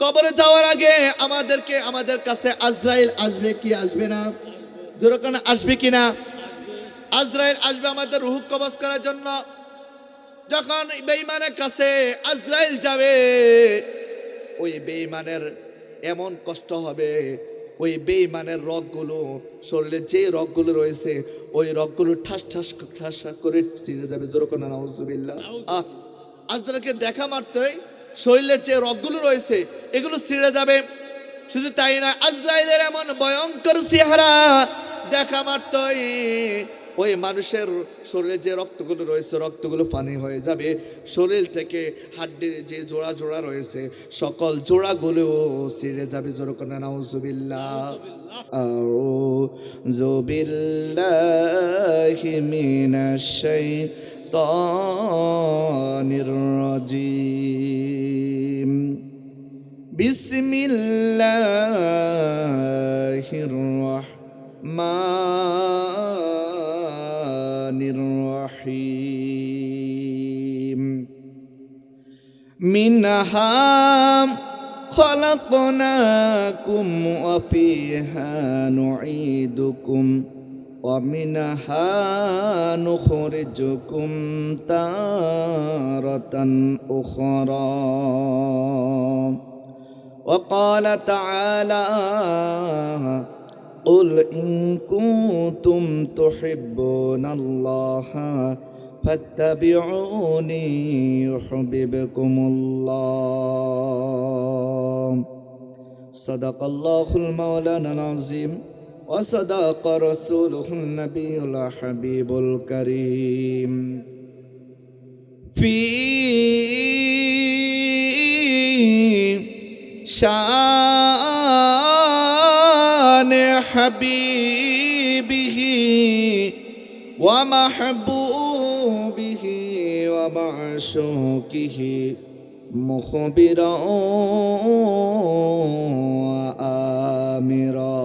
কবরে যাওয়ার আগে আমাদের কাছে আজরাইল আসবে কি আসবে না? যেরকম আসবে কি না? আজরাইল আসবে আমাদের রূহ কবজ করার জন্য। যখন বেঈমানের কাছে আজরাইল যাবে, ওই বেঈমানের এমন কষ্ট হবে, ওই বেঈমানের রগগুলো, শরীরে যে রগগুলো রয়েছে ওই রগগুলো ঠাস ঠাস ঠাস করে ছিঁড়ে যাবে। যেরকম নাউজুবিল্লাহ। আজরাইলকে দেখা মাত্রই শরীরের যে রগগুলো রয়েছে এগুলো ছিঁড়ে যাবে। শুধু তাই নয়, আজরাইলের এমন ভয়ঙ্কর চেহারা দেখা মাত্রই ওই মানুষের শরীরে যে রক্তগুলো রয়েছে রক্তগুলো পানি হয়ে যাবে। শরীর থেকে হাড্ডির যে জোড়া জোড়া রয়েছে সকল জোড়াগুলো ছিঁড়ে যাবে। যেরকম নাউজুবিল্লাহ। আউযু বিল্লাহি মিনাশ শাইতানির রাজিম। বিসমিল্লাহির রাহমানির রহিম। মিনহা খলাকনাকুম ওয়া ফিহা নুঈদুকুম ওয়া মিনহা নুখরিজুকুম তারাতান উখরা। وقال تعالى قل إن كنتم تحبون الله فاتبعوني يحببكم الله. صدق الله المولانا العظيم وصدق رسوله النبي الحبيب الكريم. في شان حبيبه ومحبوبه ومعشوقه مخبرا وآمرا.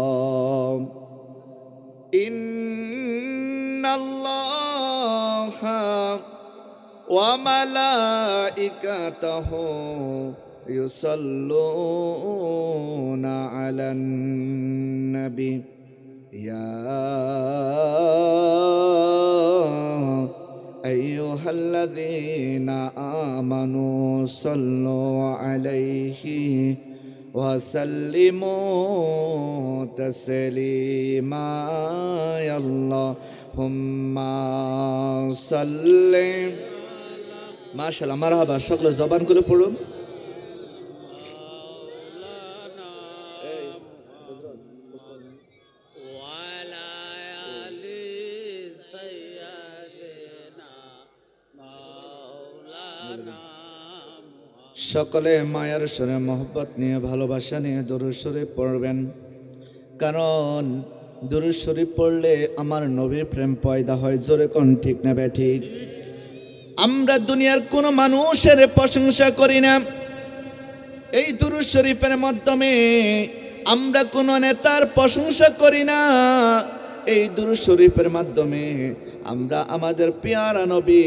إن الله وملائكته يصلون على النبي يا أيها الذين آمنوا صلوا عليه وسلموا تسليما. يا اللهم صل মাশাআল্লাহ মারহাবা। সকলে জবান করে পড়ুন। সকলে মায়ার সুরে মোহব্বত নিয়ে ভালোবাসা নিয়ে দুরূদ শরীফ পড়বেন, কারণ দুরূদ শরীফ পড়লে আমার নবীর প্রেম পয়দা হয়। জোরে কোন ঠিক না ঠিক? আমরা দুনিয়ার কোনো মানুষের প্রশংসা করি না, এই দুরূদ শরীফের মাধ্যমে আমরা কোনো নেতার প্রশংসা করি না, এই দুরূদ শরীফের মাধ্যমে আমরা আমাদের পেয়ারা নবী,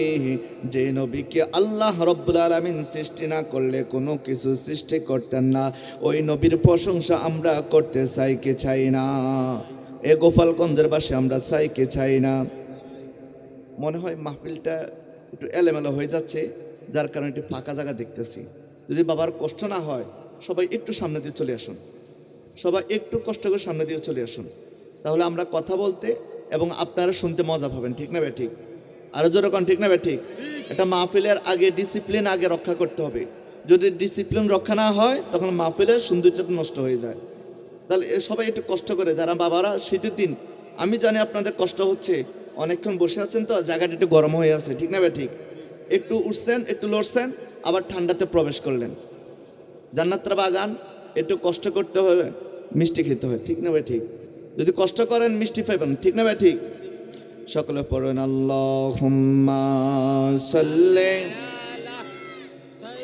যে নবীকে আল্লাহ রব্বুল আলামিন সৃষ্টি না করলে কোনো কিছু সৃষ্টি করতেন না, ওই নবীর প্রশংসা আমরা করতে চাই কি চাই না? এ গোপালগঞ্জের বাসে আমরা চাই কি চাই না? মনে হয় মাহফিলটা একটু এলোমেলো হয়ে যাচ্ছে, যার কারণে একটু ফাঁকা জায়গা দেখতেছি। যদি বাবার কষ্ট না হয় সবাই একটু সামনে দিয়ে চলে আসুন, সবাই একটু কষ্ট করে সামনে দিয়ে চলে আসুন, তাহলে আমরা কথা বলতে এবং আপনারা শুনতে মজা পাবেন। ঠিক না বে ঠিক? আরো যেরকম ঠিক না বে ঠিক? এটা মাহফিলের আগে ডিসিপ্লিন আগে রক্ষা করতে হবে। যদি ডিসিপ্লিন রক্ষা না হয় তখন মাহফিলের সৌন্দর্যটা নষ্ট হয়ে যায়। তাহলে সবাই একটু কষ্ট করে, যারা বাবারা শীতের দিন, আমি জানি আপনাদের কষ্ট হচ্ছে, অনেকক্ষণ বসে আছেন তো জায়গাটা একটু গরম হয়ে আছে। ঠিক না বে ঠিক? একটু উঠছেন, একটু লড়ছেন, আবার ঠান্ডাতে প্রবেশ করলেন। জান্নাতের বাগান একটু কষ্ট করতে হলে মিষ্টি খেতে হয়। ঠিক না ভাই ঠিক? যদি কষ্ট করেন মিষ্টি পাইবেন। ঠিক না ভাই ঠিক? সকলে পড়েন আল্লাহুম্মা সাল্লি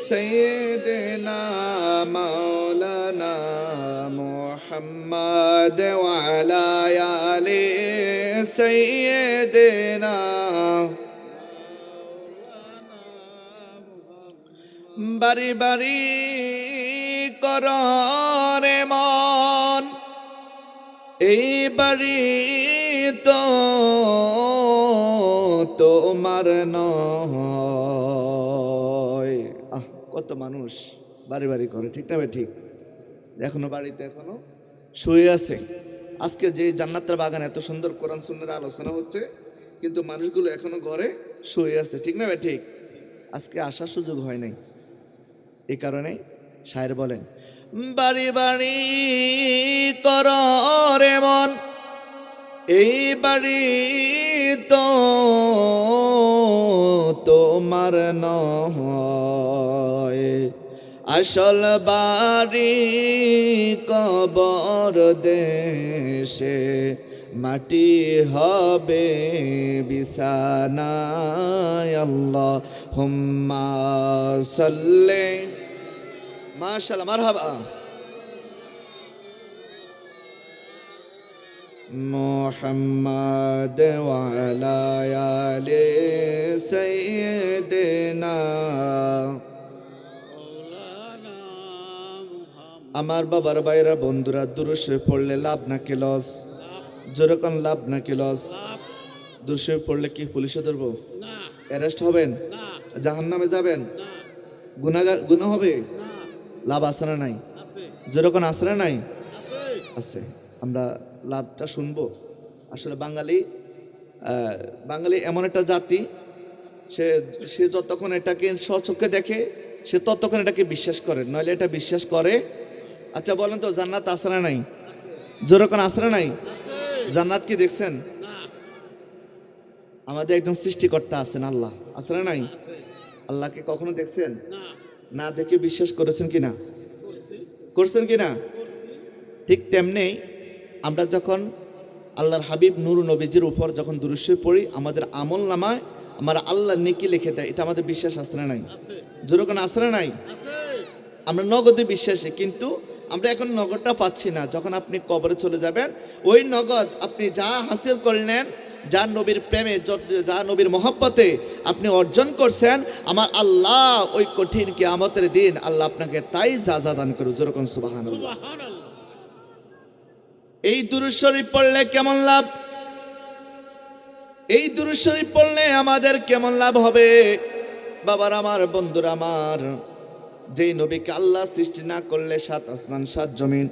সাইয়্যিদিনা মাওলানা মুহাম্মাদ ওয়া আলা আলি সাইয়্যিদিনা। বাড়ি বাড়ি কররে মন এই বাড়ি তো তোমার নয়। কত মানুষ বাড়ি বাড়ি করে, ঠিক না ভাই? ঠিক, এখনো বাড়িতে এখনো শুয়ে আছে। আজকে যে জান্নাতের বাগান এত সুন্দর কোরআন সুন্নাহর আলোচনা হচ্ছে, কিন্তু মানুষগুলো এখনো ঘরে শুয়ে আছে, ঠিক না ভাই? ঠিক, আজকে আসার সুযোগ হয় নাই। এই কারণে শায়ের বলেন, বাড়ি বাড়ি কররে মন এই বাড়ি তো তোমার নয়, আসল বাড়ি কবর দেশে মাটি হবে বিছানায়। আল্লাহুম্মা সাল্লি, মাশাআল্লাহ, মারহাবা, মুহাম্মাদ ওয়া আলা আলি সাইয়্যিদিনা। আমার বাবার ভাইরা বন্ধুরা, দুরূদ শরীফ পড়লে লাভ নাকি লস? যেরকম লাভ নাকি লস? দুরূদ শরীফ পড়লে কি পুলিশে ধরবো? অ্যারেস্ট হবেন? জাহান্নামে যাবেন? গুনাহ হবে? লাভ আছে না নাই? যেরকম আছে না নাই? আছে। আমরা লাভটা শুনবো। আসলে বাঙালি এমন একটা জাতি, সে যতক্ষণ এটাকে স্বচক্ষে দেখে সে ততক্ষণ এটাকে বিশ্বাস করে, নইলে এটা বিশ্বাস করে। আচ্ছা বলেন তো, জান্নাত আছে না নাই? যেরকম আছে না নাই? জান্নাত কি দেখছেন? আমাদের একজন সৃষ্টিকর্তা আছেন, আল্লাহ, আছে না নাই? আল্লাহকে কখনো দেখছেন? না দেখে বিশ্বাস করেছেন কিনা? করছেন কিনা? ঠিক তেমনি আমরা যখন আল্লাহর হাবিব নূর নবীজির উপর যখন দুরূদ শরীফ পড়ি, আমাদের আমল নামায় আমার আল্লাহ নেকি লিখে দেয়। এটা আমাদের বিশ্বাস আছে না নাই? যেরকম আছে না নাই? আমরা নগদে বিশ্বাসী, কিন্তু আমরা এখন নগদটা পাচ্ছি না। যখন আপনি কবরে চলে যাবেন, ওই নগদ আপনি যা হাসিল করলেন, যা নবীর প্রেমে, যা নবীর মহব্বতে আপনি অর্জন করছেন, আমার আল্লাহ ওই কঠিন কিয়ামতের দিন আল্লাহ আপনাকে তাই যা দান করুন। যেরকম সুবহানাল্লাহ। এই দুরূদ শরীফ পড়লে কেমন লাভ? এই দুরূদ শরীফ পড়লে আমাদের কেমন লাভ হবে? বাবার আমার, বন্ধুরা আমার, যেই নবীকে আল্লাহ সৃষ্টি না করলে 7 আসমান 7 জমিন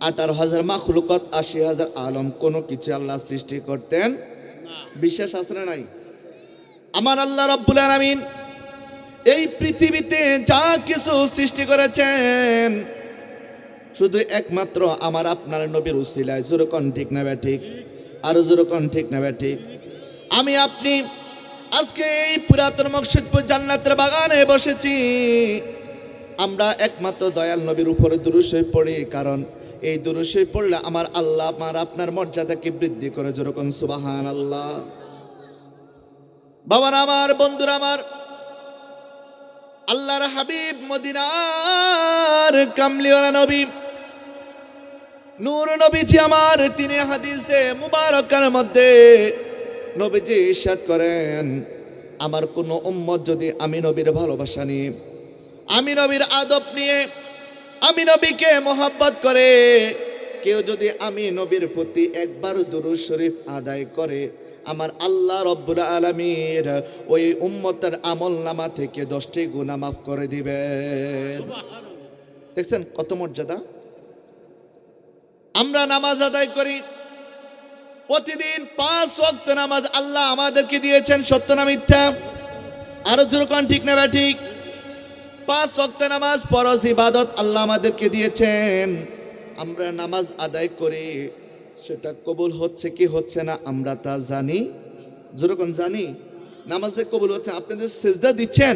18,000 মাখলুকাত 80,000 আলম কোনো কিছু আল্লাহ সৃষ্টি করতেন না। বিশ্বাস আছে না নাই? আমার আল্লাহ রাব্বুল আলামিন এই পৃথিবীতে যা কিছু সৃষ্টি করেছেন শুধু একমাত্র আমার আপনার নবীর উসিলায়। যেরকম ঠিক না ভাই? ঠিক, আরো যেরকম ঠিক না ভাই? ঠিক। আমি আপনি আজকে এই পুরাতন মসজিদপুর জান্নাতের বাগানে বসেছি, আমরা একমাত্র দয়াল নবীর উপরে দুরূদ শরীফ পড়ি, কারণ এই দুরূদ শরীফ পড়লে আমার আল্লাহ আমার আপনার মর্যাদাকে বৃদ্ধি করে। যেরকম সুবহানাল্লাহ। বাবারা আমার, বন্ধুরা আমার, আল্লাহর হাবিব মদিনার কামলিওয়ালা নবী নূর নবীজি আমার, তিনি হাদিসে মুবারকার মধ্যে নবীজি ইরশাদ করেন, আমার কোন উম্মত যদি আমি নবীর ভালোবাসা নিয়ে, আমি নবীর আদব নিয়ে, আমি নবীকে মহব্বত করে, কেউ যদি আমি নবীর প্রতি একবার দুরূদ শরীফ আদায় করে, আমার আল্লাহ রব্বুল আলামিন ওই উম্মতের আমল নামা থেকে 10টি গুনাহ মাফ করে দিবেন। দেখছেন কত মর্যাদা? আমরা নামাজ আদায় করি প্রতিদিন 5 ওয়াক্ত নামাজ আল্লাহ আমাদেরকে দিয়েছেন, সত্য না মিথ্যা? আরো যেরকম ঠিক না ভাই? ঠিক। 5 ওয়াক্ত নামাজ ফরজ ইবাদত আল্লাহ আমাদেরকে দিয়েছেন। আমরা নামাজ আদায় করি, সেটা কবুল হচ্ছে কি হচ্ছে না আমরা তা জানি? যেরকম জানি নামাজে কবুল হচ্ছে। আপনাদের সিজদা দিচ্ছেন,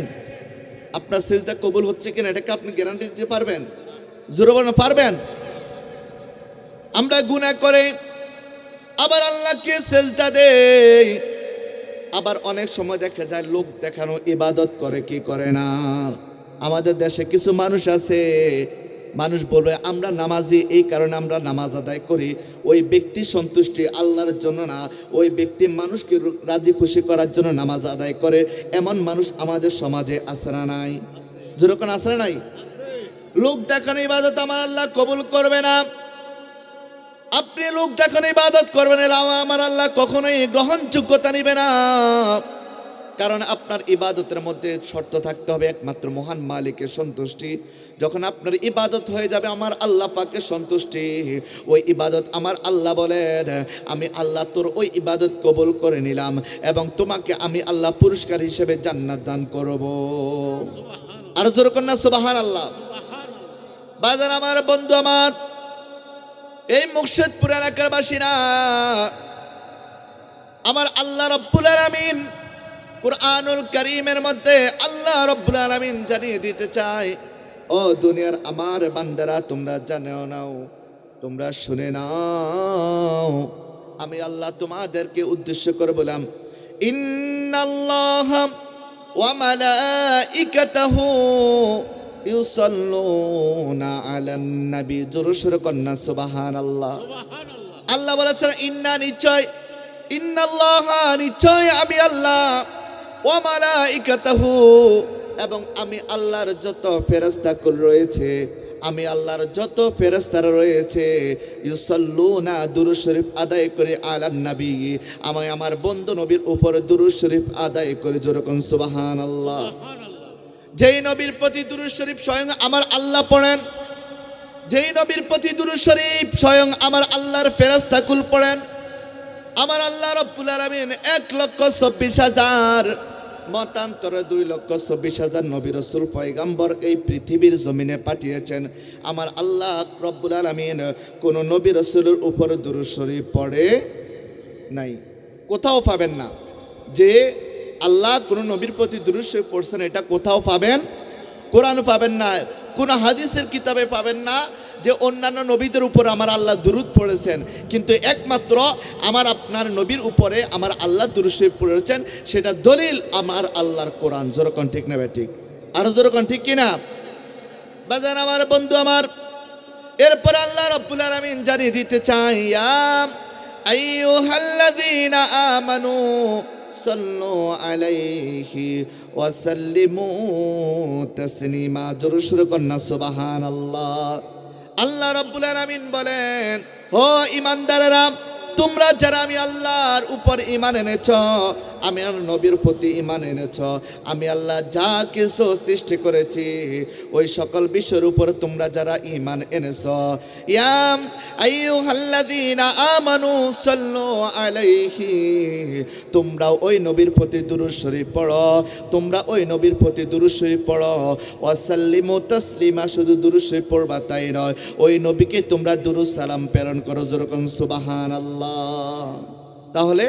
আপনার সিজদা কবুল হচ্ছে কিনা এটাকে আপনি গ্যারান্টি দিতে পারবেন? জোরে বলেন, পারবেন? আমরা গুনাহ করে আবার আল্লাহকে সিজদা দেই, আবার অনেক সময় দেখা যায় লোক দেখানো ইবাদত করে, কি করে না। আমাদের দেশে কিছু মানুষ আছে, মানুষ বলবে আমরা নামাজি, এই কারণে আমরা নামাজ আদায় করি। ওই ব্যক্তি সন্তুষ্টি আল্লাহর জন্য না, ওই ব্যক্তি মানুষকে রাজি খুশি করার জন্য নামাজ আদায় করে। এমন মানুষ আমাদের সমাজে আছে না নাই? যেরকম আছে না নাই? লোক দেখানো ইবাদত আমার আল্লাহ কবুল করবে না। আপনি লোক দেখানো ইবাদত করবেন, আমার আল্লাহ কখনোই গ্রহণযোগ্যতা নিবে না। কারণ আপনার ইবাদতের মধ্যে শর্ত থাকতে হবে একমাত্র মহান মালিকের সন্তুষ্টি। যখন আপনার ইবাদত হয়ে যাবে আমার আল্লাহ পাকের সন্তুষ্টি, ওই ইবাদত আমার আল্লাহ বলেন আমি আল্লাহ তোর ওই ইবাদত কবুল করে নিলাম এবং তোমাকে আমি আল্লাহ পুরস্কার হিসেবে জান্নাত দান করব। আর জোর কন্যা সুবহানাল্লাহ। বাজার আমার বন্ধু আমার, এই মুর্শিদপুর এলাকার বাসীরা, আমার আল্লাহ রাব্বুল আলামিন কুরআনুল কারীমের মধ্যে আল্লাহ রাব্বুল আলামিন জানিয়ে দিতে চায়, ও দুনিয়ার আমার বান্দারা তোমরা জানো নাও, তোমরা শুনে নাও, আমি আল্লাহ তোমাদেরকে উদ্দেশ্য করে বললাম, ইন্নাল্লাহা ওয়া মালাইকাতাহু ইউসাল্লুনা আলান নবী। জোরে সোরে কন্না সুবহানাল্লাহ। আল্লাহ বলেছেন ইন্না নিশ্চয়, ইন্নাল্লাহা নিশ্চয় আমি আল্লাহ, ওয়া মালাইকাতাহু এবং আমি আল্লাহর যত ফেরেশতাকুল রয়েছে, আমি আল্লাহর যত ফেরেশতারা রয়েছে, ইউসাল্লুনা দুরূদ শরীফ আদায় করে আলান নবী, আমি আমার বন্ধু নবীর উপর দুরূদ শরীফ আদায় করে। জোরে কোন সুবহানাল্লাহ। যেই নবীর প্রতি দুরূদ শরীফ স্বয়ং আমার আল্লাহ পড়েন, যেই নবীর প্রতি দুরূদ শরীফ স্বয়ং আমার আল্লাহর ফেরেশতাকুল পড়েন, আমার আল্লাহ রাব্বুল আলামিন 1,24,000 মতান্তরে 2,24,000 নবী রাসূল পয়গম্বর এই পৃথিবীর জমিনে পাঠিয়েছেন। আমার আল্লাহ রাব্বুল আলামিন কোন নবী রাসূলের উপর দুরূদ শরীফ পড়ে নাই। কোথাও পাবেন না যে আল্লাহ কোন নবীর প্রতি দুরূদ শরীফ পড়ছেন, এটা কোথাও পাবেন, কোরআন পাবেন না, কোন হাদিসের কিতাবে পাবেন না যে অন্যান্য নবীদের উপর আমার আল্লাহ দুরূদ পড়েছেন। কিন্তু একমাত্র আমার আপনার নবীর উপরে আমার আল্লাহ দুরূদ শরীফ পড়েছেন, সেটা দলিল আমার আল্লাহর কোরআন। যেরকম ঠিক না ঠিক? আরো যেরকম ঠিক কিনা বাজান আমার বন্ধু আমার। এরপর আল্লাহ রাব্বুল আলামিন জানিয়ে দিতে চাই, ইয়া আইয়ুহাল্লাযীনা আমানু সাল্লু আলাইহি ওয়া সাল্লিমু তাসলিমা। জোরে সোরে কন্না সুবহানাল্লাহ। আল্লাহ রাব্বুল আলামিন বলেন, ও ঈমানদারেরা, তোমরা যারা আমি আল্লাহর উপর ঈমান এনেছ, আমি আমার নবীর প্রতি ঈমান এনেছ, আমি আল্লাহ যা কিছু সৃষ্টি করেছি ওই সকল বিষয়ের উপর তোমরা যারা ঈমান এনেছ, ইয়া আইয়ুহাল্লাযীনা আমানু সাল্লু আলাইহি, তোমরা ওই নবীর প্রতি দুরূদ শরীফ পড়ো, তোমরা ওই নবীর প্রতি দুরূদ শরীফ পড়ো, ওয়া সাল্লিমু তাসলিমা, শুধু দুরূদ শরীফ পড়বা তাই নয়, ওই নবীকে তোমরা দুরূদ সালাম প্রেরণ করো। যেরকম সুবহানাল্লাহ। তাহলে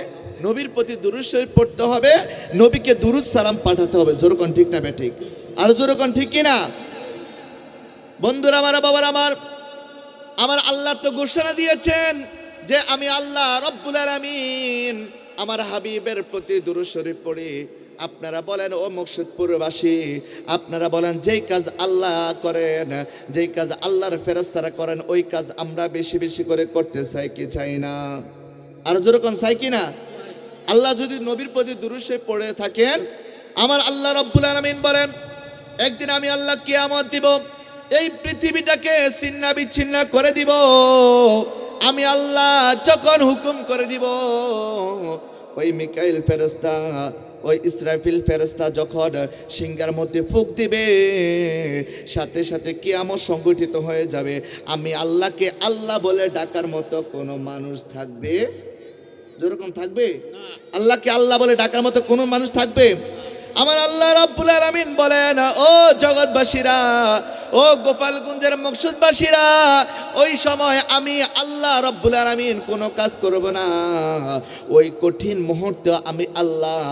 নবীর প্রতি দুরূদ শরীফ পড়তে হবে, নবীকে দুরূদ সালাম পাঠাতে হবে। যেরকম ঠিক না ঠিক? আর যেরকম ঠিক কিনা বন্ধুরা আমার, বাবার আমার, আমার আল্লাহ তো ঘোষণা দিয়েছেন যে আমি আল্লাহ রাব্বুল আলামিন আমার হাবিবের প্রতি দুরূদ শরীফ পড়ি। আপনারা বলেন ও মুর্শিদপুরবাসী, আপনারা বলেন যেই কাজ আল্লাহ করেন, যেই কাজ আল্লাহর ফেরেশতারা করেন, ওই কাজ আমরা বেশি বেশি করে করতে চাই কি চাই না? আর যেরকম চাই কি না? আল্লাহ যদি নবীর প্রতি দুরূদ শরীফ পড়ে থাকেন, আমার আল্লাহ রাব্বুল আলামিন বলেন একদিন আমি আল্লাহ কিয়ামত দিব, এই পৃথিবীটাকে ছিন্ন বিচ্ছিন্ন করে দিব। আমি আল্লাহ যখন হুকুম করে দিব, ওই মিকাইল ফেরেশতা, ওই ইসরাফিল ফেরেশতা যখন সিংহার মধ্যে ফুঁক দিবে, সাথে সাথে কিয়ামত সংগঠিত হয়ে যাবে। আমি আল্লাহকে আল্লাহ বলে ডাকার মতো কোনো মানুষ থাকবে? যেরকম থাকবে? আল্লাহকে আল্লাহ বলে ডাকার মতো কোনো মানুষ থাকবে? আমার আল্লাহ রাব্বুল আলামিন বলেন, ও জগৎবাসীরা, ও গোপালগঞ্জের মকসুদবাসীরা, ওই সময় আমি আল্লাহ রাব্বুল আলামিন কোনো কাজ করব না। ওই কঠিন মুহূর্তে আমি আল্লাহ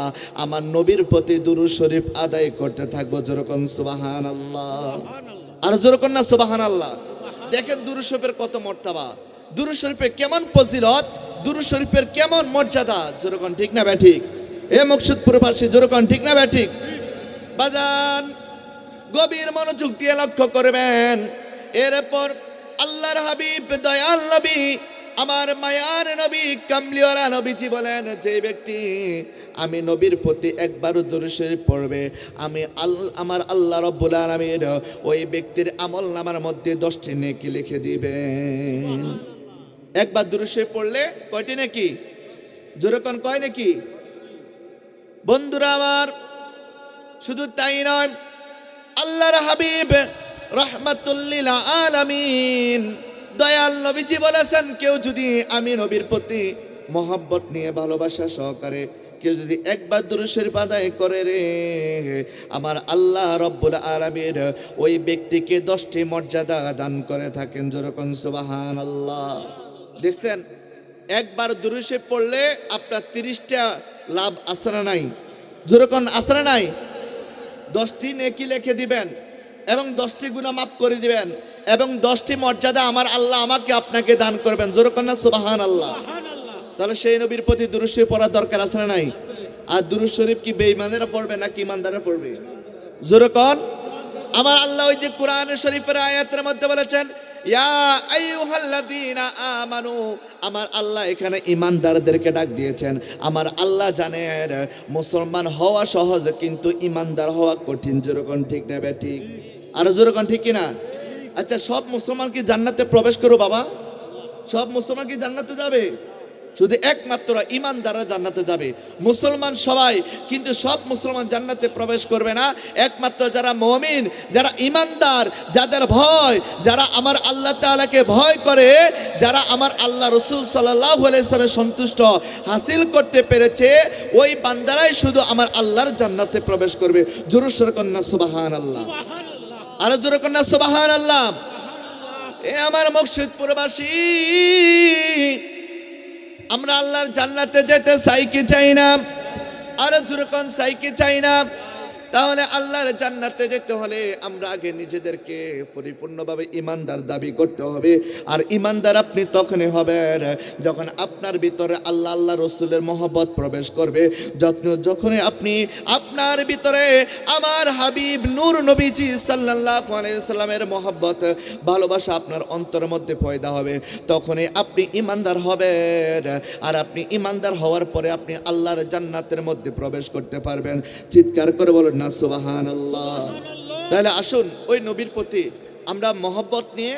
আমার নবীর প্রতি দুরূদ শরীফ আদায় করতে থাকবো। যেরকম সুবহানাল্লাহ। আর যেরকম না সুবহানাল্লাহ। দেখেন দুরূদ শরীফের কত মর্তবা, দুরূদ শরীফের কেমন ফজিলত, দুরূদ শরীফের কেমন মর্যাদা। যেরকম ঠিক না ঠিক? এ মুর্শিদপুরবাসী, যেরকম ঠিক না ঠিক? বাজান গভীর মনোযোগ দিয়ে লক্ষ্য করবেন। এরপর আল্লাহর হাবিব দয়াল নবী, আমার মায়ার নবী, কামলিওয়ালা নবীজি বলেন, যে ব্যক্তি আমি নবীর প্রতি একবারও দুরূদ শরীফ পড়বে, আমি আমার আল্লাহ রাব্বুল আলামিন ওই ব্যক্তির আমল নামার মধ্যে 10টি নেকি লিখে দিবেন। একবার দুরূদ শরীফ পড়লে কয়টি নেকি? জোরে কোন কয় নেকি? বন্ধুরা আমার, শুধু তাই নয়, আল্লাহর হাবিব রাহমাতুল লিল আলামিন দয়াল নবীজি বলেছেন, কেউ যদি আমি নবীর প্রতি মহব্বত নিয়ে ভালোবাসা সহকারে কেউ যদি একবার দুরূদ শরীফ আদায় করে রে, আমার আল্লাহ রাব্বুল আলামিন ওই ব্যক্তিকে 10টি মর্যাদা দান করে থাকেন। যেরকম সুবহানাল্লাহ। দেখছেন, একবার দুরূদ শরীফ পড়লে আপনার 30টা লাভ আছে না নাই? যেরকম আছে না নাই? 10টি নেকি লিখে দিবেন এবং 10টি গুনাহ মাফ করে দিবেন এবং 10টি মর্যাদা আমার আল্লাহ আমাকে আপনাকে দান করবেন। যেরকম না সুবহানাল্লাহ। তাহলে সেই নবীর প্রতি দুরূদ শরীফ পড়ার দরকার আছে না নাই? আর দুরূদ শরীফ কি বেঈমানেরা পড়বে নাকি ইমানদাররা পড়বে? যেরকম আমার আল্লাহ ওই যে কোরআনের শরীফের আয়াতের মধ্যে বলেছেন, ইয়া আইয়ুহাল্লাযীনা আমানু, আমার আল্লাহ এখানে ইমানদারদেরকে ডাক দিয়েছেন। আমার আল্লাহ জানেন মুসলমান হওয়া সহজ কিন্তু ইমানদার হওয়া কঠিন। যেরকম ঠিক না ঠিক? আর যেরকম ঠিক কিনা? আচ্ছা, সব মুসলমান কি জান্নাতে প্রবেশ করো বাবা? সব মুসলমান কি জান্নাতে যাবে? শুধু একমাত্র ইমানদাররা জান্নাতে যাবে। মুসলমান সবাই, কিন্তু সব মুসলমান জান্নাতে প্রবেশ করবে না। একমাত্র যারা মুমিন, যারা ইমানদার, যাদের ভয়, যারা আমার আল্লাহ তাআলাকে ভয় করে, যারা আমার আল্লাহ রাসূল সাল্লাল্লাহু আলাইহি ওয়াসাল্লামের সন্তুষ্ট হাসিল করতে পেরেছে, ওই বান্দারাই শুধু আমার আল্লাহর জান্নাতে প্রবেশ করবে। জোরে সোরে কন্যা সুবহানাল্লাহ। আর জোরে কন্যা সুবহানাল্লাহ। এ আমার মুর্শিদপুরবাসী, আমরা আল্লাহর জান্নাতে যেতে চাই কি চাই না? আর যেরকম চাই কি চাই না? তাহলে আল্লাহর জান্নাতে যেতে হলে আমরা আগে নিজেদেরকে পরিপূর্ণভাবে ইমানদার দাবি করতে হবে। আর ইমানদার আপনি তখনই হবেন যখন আপনার ভিতরে আল্লাহ আল্লাহ রসুলের মহব্বত প্রবেশ করবে। যখনই আপনি আপনার ভিতরে আমার হাবিব নূর নবীজি সাল্লাল্লাহু আলাইহি ওয়াসাল্লামের মহব্বত ভালোবাসা আপনার অন্তরের মধ্যে পয়দা হবে, তখনই আপনি ইমানদার হবেন। আর আপনি ইমানদার হওয়ার পরে আপনি আল্লাহর জান্নাতের মধ্যে প্রবেশ করতে পারবেন। চিৎকার করে বলুন না সুবহানাল্লাহ। তাহলে আসুন ওই নবীর প্রতি আমরা মহব্বত নিয়ে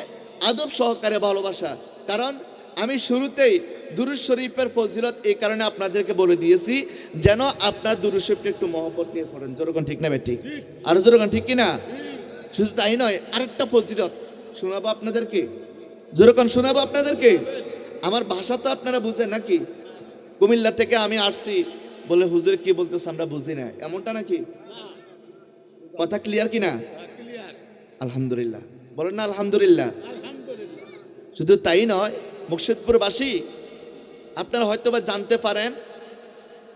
আদব সহকারে ভালোবাসা। কারণ আমি শুরুতেই দুরূদ শরীফের ফজিলত এই কারণে আপনাদেরকে বলে দিয়েছি যেন আপনার দুরূদ শরীফটা একটু মহব্বত নিয়ে পড়েন। যেরকম ঠিক না বেটি? আর যেরকম ঠিক কিনা? শুধু তাই নয়, আরেকটা ফজিলত শোনাবো আপনাদেরকে। যেরকম শোনাবো আপনাদেরকে। আমার ভাষা তো আপনারা বুঝেন নাকি? কুমিল্লা থেকে আমি আসছি বলে হুজুর কি বলতেছে আমরা বুঝি না, এমনটা নাকি? কথা ক্লিয়ার কিনা? আলহামদুলিল্লাহ বলেন না আলহামদুলিল্লাহ। শুধু তাই নয়, মুর্শিদপুরবাসী আপনারা হয়তোবা জানতে পারেন,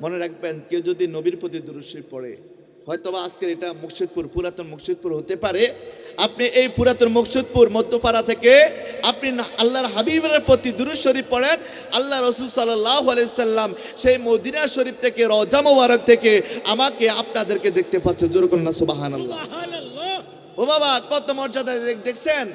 মনে রাখবেন, কেউ যদি নবীর প্রতি দুরূদ শরীফ পড়ে, হয়তোবা আজকের এটা মুর্শিদপুর, পুরাতন মুর্শিদপুর হতে পারে। আপনি এই পুরাতন মুর্শিদপুর মধ্যপাড়া থেকে আপনি আল্লাহর হাবিবের প্রতি দুরূদ শরীফ পড়েন, আল্লাহ রাসূল সাল্লাল্লাহু আলাইহি সাল্লাম সেই মদিনা শরীফ থেকে, রওজা মোবারক থেকে আমাকে আপনাদেরকে দেখতে পাচ্ছে। জোরে করুন না সুবহানাল্লাহ। ও বাবা, কত মর্যাদা দেখছেন?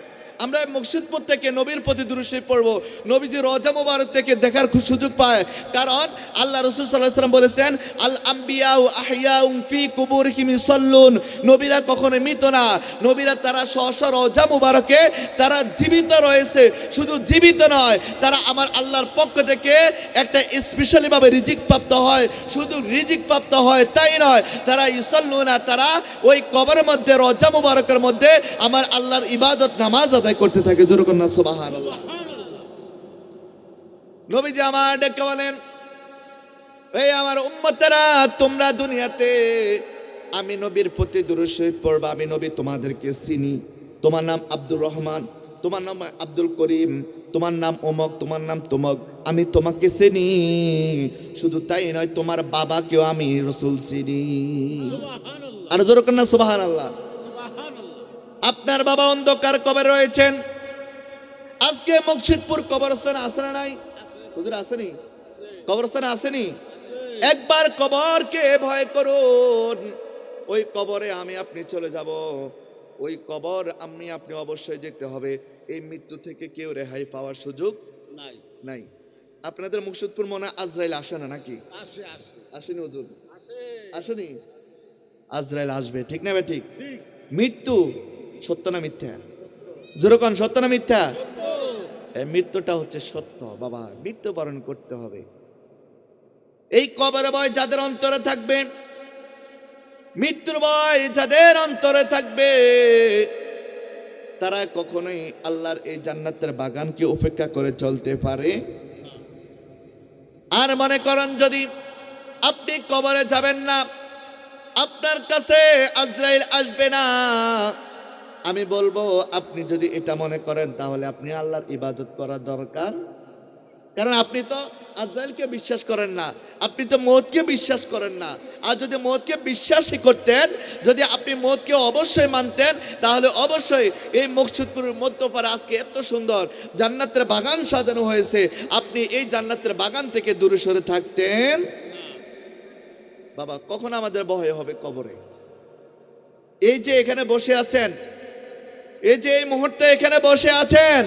আমরা মুর্শিদপুর থেকে নবীর প্রতি দুরূদ শরীফ পড়বো, নবীজি রওজা মোবারক থেকে দেখার সুযোগ পায়। কারণ আল্লাহ রাসূল সাল্লাল্লাহু আলাইহি ওয়াসাল্লাম বলেছেন, আল আম্বিয়াউ আহইয়াউন ফি কুবুরিহিম ইসাল্লুন। নবীরা কখনো মৃত না, নবীরা তারা স্ব রওজা মোবারকে তারা জীবিত রয়েছে। শুধু জীবিত নয়, তারা আমার আল্লাহর পক্ষ থেকে একটা স্পেশালি ভাবে রিজিক প্রাপ্ত হয়। শুধু রিজিক প্রাপ্ত হয় তাই নয়, তারা ইসাল্লুনা, তারা ওই কবরের মধ্যে, রওজা মোবারকের মধ্যে আমার আল্লাহর ইবাদত নামাজ আদায় করতে থাকে। জোরে করুন না সুবহানাল্লাহ। নবীজি আমার ডেকে বলেন, এই আমার উম্মতেরা, তোমরা দুনিয়াতে আমি নবীর প্রতি দুরূদ শরীফ পড়বা। আমি নবী তোমাদেরকে চিনি। তোমার নাম আব্দুর রহমান, তোমার নাম আব্দুল করিম, তোমার নাম অমক, তোমার নাম তমক, আমি তোমাকে চিনি। শুধু তাই নয়, তোমার বাবাকেও আমি রাসূল চিনি। আর জোরে করুন না সুবহানাল্লাহ। আপনার বাবা অন্ধকার কবরে রয়েছেন। আজকে মুর্শিদপুর কবরস্থান আছে না নাই? হুজুর আসেনি? কবরস্থানে আসেনি? একবার কবরকে ভয় করুন। ওই কবরে আমি আপনি চলে যাব। ওই কবর আমি আপনি অবশ্যই যেতে হবে। এই মৃত্যু থেকে কেউ রেহাই পাওয়ার সুযোগ নাই। আপনাদের মুকসুদপুর মনে হয় আজরাইল আসে না নাকি? আসে আসে আসেনি হুজুর? আসে আসেনি? আজরাইল আসবে, ঠিক না ঠিক? মৃত্যু সত্য না মিথ্যা? যেরকম সত্য না মিথ্যা? এই মৃত্যুটা হচ্ছে সত্য বাবা, মৃত্যুবরণ করতে হবে। এই কবরে ভয় যাদের অন্তরে থাকবে, মৃত্যুর ভয় যাদের অন্তরে থাকবে, তারা কখনোই আল্লাহর এই জান্নাতের বাগানকে উপেক্ষা করে চলতে পারে। আর মনে করেন যদি আপনি কবরে যাবেন না, আপনার কাছে আজরাইল আসবে না, আমি বলবো আপনি যদি এটা মনে করেন তাহলে আপনি আল্লাহর ইবাদত করা দরকার। কারণ আপনি তো আজরাইলকে বিশ্বাস করেন না, আপনি তো মৌতকে বিশ্বাস করেন না। আর যদি মৌতকে বিশ্বাসই করতেন, যদি আপনি মৌতকে অবশ্যই মানতেন, তাহলে অবশ্যই এই মুকসুদপুরের মধ্যপাড়া আজকে এত সুন্দর জান্নাতের বাগান সাজানো হয়েছে, আপনি এই জান্নাতের বাগান থেকে দূরে সরে থাকতেন। বাবা কখন আমাদের ভয় হবে কবরে? এই যে এখানে বসে আছেন, এই যে এই মুহূর্তে এখানে বসে আছেন,